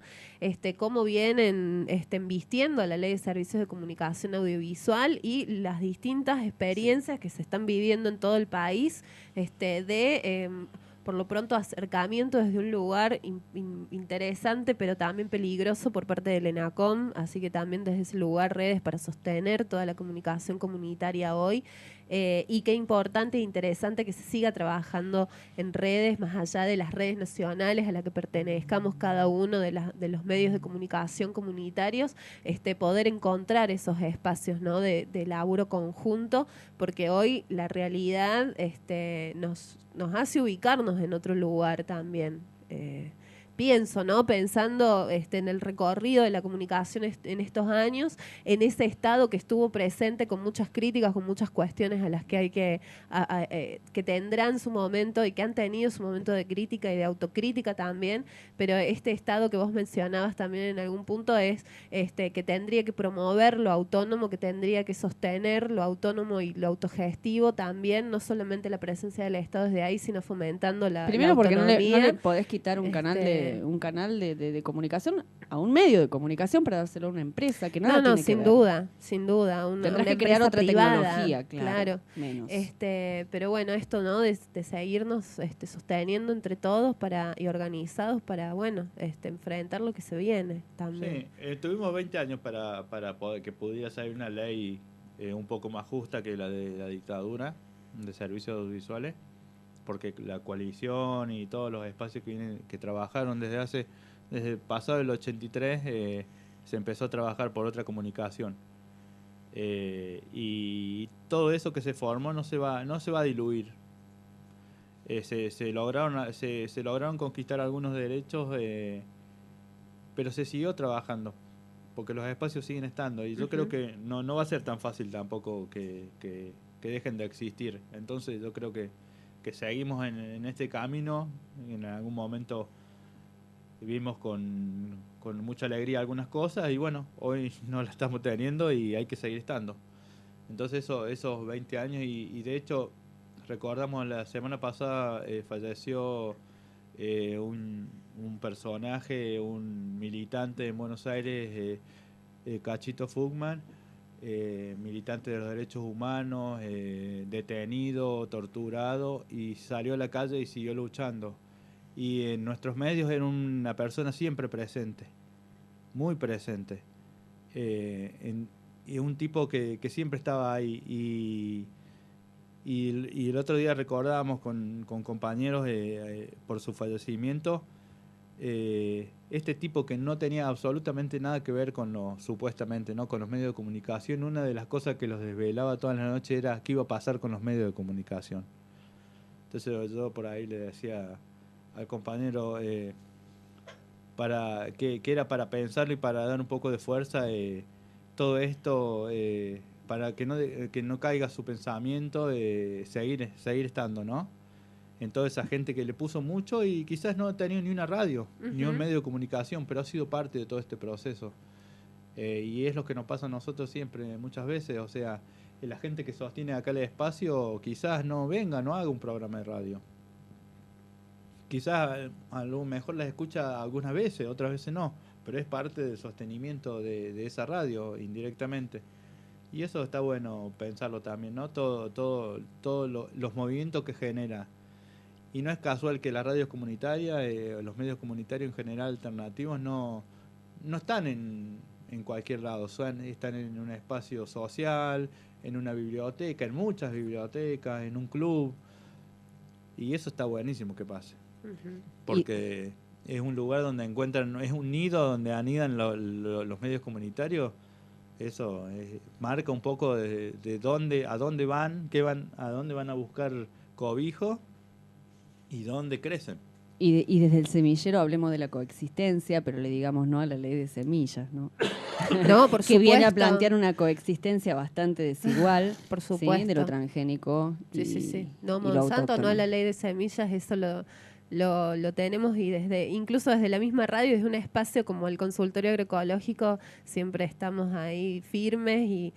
Speaker 2: cómo vienen vistiendo la Ley de Servicios de Comunicación Audiovisual y las distintas experiencias que se están viviendo en todo el país, por lo pronto acercamiento desde un lugar interesante, pero también peligroso por parte del ENACOM, así que también desde ese lugar redes para sostener toda la comunicación comunitaria hoy, y qué importante e interesante que se siga trabajando en redes, más allá de las redes nacionales a las que pertenezcamos cada uno de los medios de comunicación comunitarios, poder encontrar esos espacios, ¿no? de laburo conjunto, porque hoy la realidad nos hace ubicarnos en otro lugar también. Pienso, ¿no? Pensando en el recorrido de la comunicación en estos años, en ese estado que estuvo presente con muchas críticas, con muchas cuestiones a las que hay que tendrán su momento y que han tenido su momento de crítica y de autocrítica también, pero este estado que vos mencionabas también en algún punto es que tendría que promover lo autónomo, que tendría que sostener lo autónomo y lo autogestivo también, no solamente la presencia del Estado desde ahí, sino fomentando la
Speaker 1: Primero, porque no
Speaker 2: autonomía.
Speaker 1: le podés quitar un canal de comunicación a un medio de comunicación para dárselo a una empresa que nada tiene que
Speaker 2: sin
Speaker 1: ver.
Speaker 2: duda, sin duda.
Speaker 1: Tendrás que crear otra tecnología, claro. Menos.
Speaker 2: Pero bueno, esto, ¿no? De seguirnos sosteniendo entre todos y organizados para, bueno, enfrentar lo que se viene también.
Speaker 3: Sí, tuvimos 20 años para poder que pudiera salir una ley un poco más justa que la de la dictadura de servicios audiovisuales, porque la coalición y todos los espacios que trabajaron desde pasado el 83 se empezó a trabajar por otra comunicación, y todo eso que se formó no se va a diluir. Se lograron conquistar algunos derechos, pero se siguió trabajando porque los espacios siguen estando, y yo creo que no va a ser tan fácil tampoco que dejen de existir. Entonces yo creo que seguimos en este camino. En algún momento vivimos con mucha alegría algunas cosas, y bueno, hoy no la estamos teniendo y hay que seguir estando. Entonces esos 20 años, y de hecho recordamos la semana pasada falleció un personaje, un militante en Buenos Aires, Cachito Fugman, militante de los derechos humanos, detenido, torturado, y salió a la calle y siguió luchando. Y en nuestros medios era una persona siempre presente, muy presente, y un tipo que siempre estaba ahí. Y el otro día recordábamos con compañeros por su fallecimiento, este tipo que no tenía absolutamente nada que ver supuestamente, ¿no?, con los medios de comunicación. Una de las cosas que los desvelaba toda la noche era qué iba a pasar con los medios de comunicación. Entonces yo por ahí le decía al compañero que era para pensarlo y para dar un poco de fuerza todo esto, para que no caiga su pensamiento de seguir estando, ¿no?, en toda esa gente que le puso mucho y quizás no ha tenido ni una radio, ni un medio de comunicación, pero ha sido parte de todo este proceso. Y es lo que nos pasa a nosotros siempre, muchas veces. O sea, la gente que sostiene acá el espacio quizás no venga, no haga un programa de radio. Quizás a lo mejor las escucha algunas veces, otras veces no, pero es parte del sostenimiento de esa radio indirectamente. Y eso está bueno pensarlo también, ¿no? Todos los movimientos que genera. Y no es casual que las radios comunitarias, los medios comunitarios en general alternativos, no están en cualquier lado. Están en un espacio social, en una biblioteca, en muchas bibliotecas, en un club. Y eso está buenísimo que pase. Porque es un lugar donde encuentran, es un nido donde anidan los medios comunitarios. Eso marca un poco de a dónde van, a dónde van a buscar cobijo y dónde crecen.
Speaker 1: Y desde el semillero hablemos de la coexistencia, pero le digamos no a la ley de semillas, ¿no?
Speaker 2: No, por
Speaker 1: que viene a
Speaker 2: supuesto.
Speaker 1: plantear una coexistencia bastante desigual,
Speaker 2: Por
Speaker 1: ¿sí?
Speaker 2: supuesto.
Speaker 1: De lo transgénico
Speaker 2: Sí,
Speaker 1: y,
Speaker 2: sí, sí. No,
Speaker 1: y lo
Speaker 2: Monsanto, no
Speaker 1: autóctono.
Speaker 2: a la ley de semillas, eso lo tenemos y incluso desde la misma radio, desde un espacio como el consultorio agroecológico, siempre estamos ahí firmes y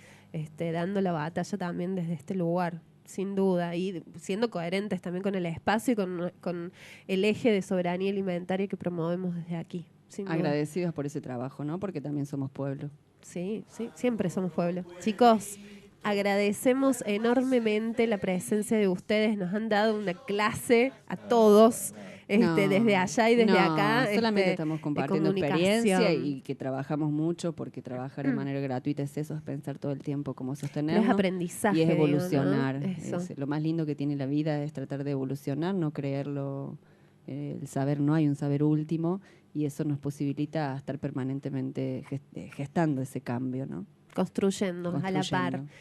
Speaker 2: dando la batalla también desde este lugar, sin duda, y siendo coherentes también con el espacio y con el eje de soberanía alimentaria que promovemos desde aquí. Sin duda.
Speaker 1: Agradecidos por ese trabajo, ¿no? Porque también somos pueblo.
Speaker 2: Sí, sí, siempre somos pueblo. Chicos, agradecemos enormemente la presencia de ustedes. Nos han dado una clase a todos,
Speaker 1: No,
Speaker 2: desde allá y desde
Speaker 1: no,
Speaker 2: acá.
Speaker 1: solamente estamos
Speaker 2: de
Speaker 1: compartiendo
Speaker 2: comunicación.
Speaker 1: experiencia y que trabajamos mucho, porque trabajar de manera gratuita es eso, es pensar todo el tiempo cómo
Speaker 2: No
Speaker 1: sostenerlo.
Speaker 2: es aprendizaje.
Speaker 1: Y es
Speaker 2: digo, ¿no?
Speaker 1: evolucionar.
Speaker 2: Eso.
Speaker 1: Lo más lindo que tiene la vida es tratar de evolucionar, no creerlo. El saber, no hay un saber último, y eso nos posibilita estar permanentemente gestando ese cambio, ¿no?
Speaker 2: Construyendo a la par.
Speaker 1: Construyendo.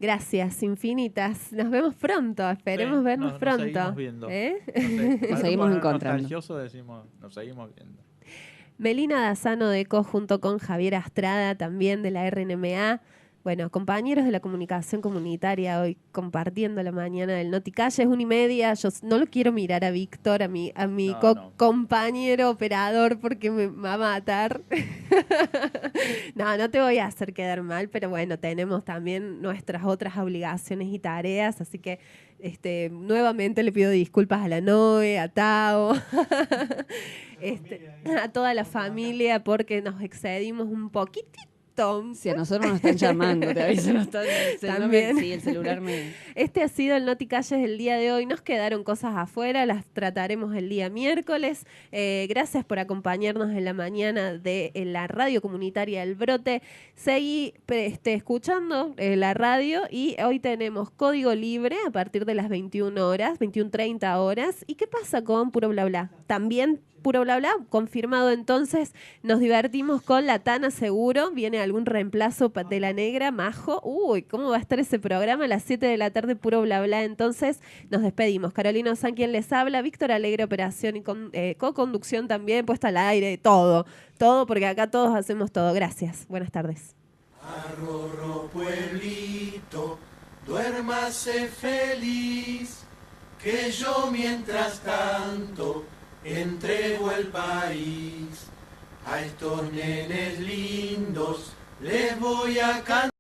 Speaker 2: Gracias, infinitas. Nos vemos pronto. Esperemos
Speaker 8: Sí,
Speaker 2: vernos
Speaker 8: nos
Speaker 2: pronto.
Speaker 8: seguimos viendo.
Speaker 2: ¿Eh?
Speaker 1: Nos seguimos
Speaker 8: Para
Speaker 1: encontrando.
Speaker 8: nostalgioso decimos, nos seguimos viendo.
Speaker 2: Melina Dazzano de ECO junto con Javier Astrada, también de la RNMA. Bueno, compañeros de la comunicación comunitaria hoy compartiendo la mañana del Noticalle. Es 1:30. Yo no lo quiero mirar a Víctor, a mi
Speaker 8: No.
Speaker 2: compañero operador, porque me va a matar. No te voy a hacer quedar mal, pero bueno, tenemos también nuestras otras obligaciones y tareas, así que nuevamente le pido disculpas a la Noe, a Tao, a toda la familia, porque nos excedimos un poquitito.
Speaker 1: Si a nosotros nos están llamando, te aviso,
Speaker 2: También.
Speaker 1: Sí, el celular me...
Speaker 2: Este ha sido el Noticalles del día de hoy. Nos quedaron cosas afuera, las trataremos el día miércoles. Gracias por acompañarnos en la mañana de la radio comunitaria El Brote. Seguí escuchando la radio y hoy tenemos Código Libre a partir de las 21 horas, 21:30 horas. ¿Y qué pasa con Puro Bla Bla? También Puro Bla Bla, confirmado entonces. Nos divertimos con La Tana seguro. Viene algún reemplazo de La Negra, Majo. Uy, ¿cómo va a estar ese programa? A las 7 de la tarde, Puro Bla Bla. Entonces nos despedimos. Carolina Ozan, quien les habla. Víctor Alegre, operación y co-conducción también, puesta al aire, todo. Todo, porque acá todos hacemos todo. Gracias. Buenas tardes.
Speaker 6: Arrorro pueblito, duérmase feliz, que yo mientras tanto entrego el país. A estos nenes lindos les voy a cantar.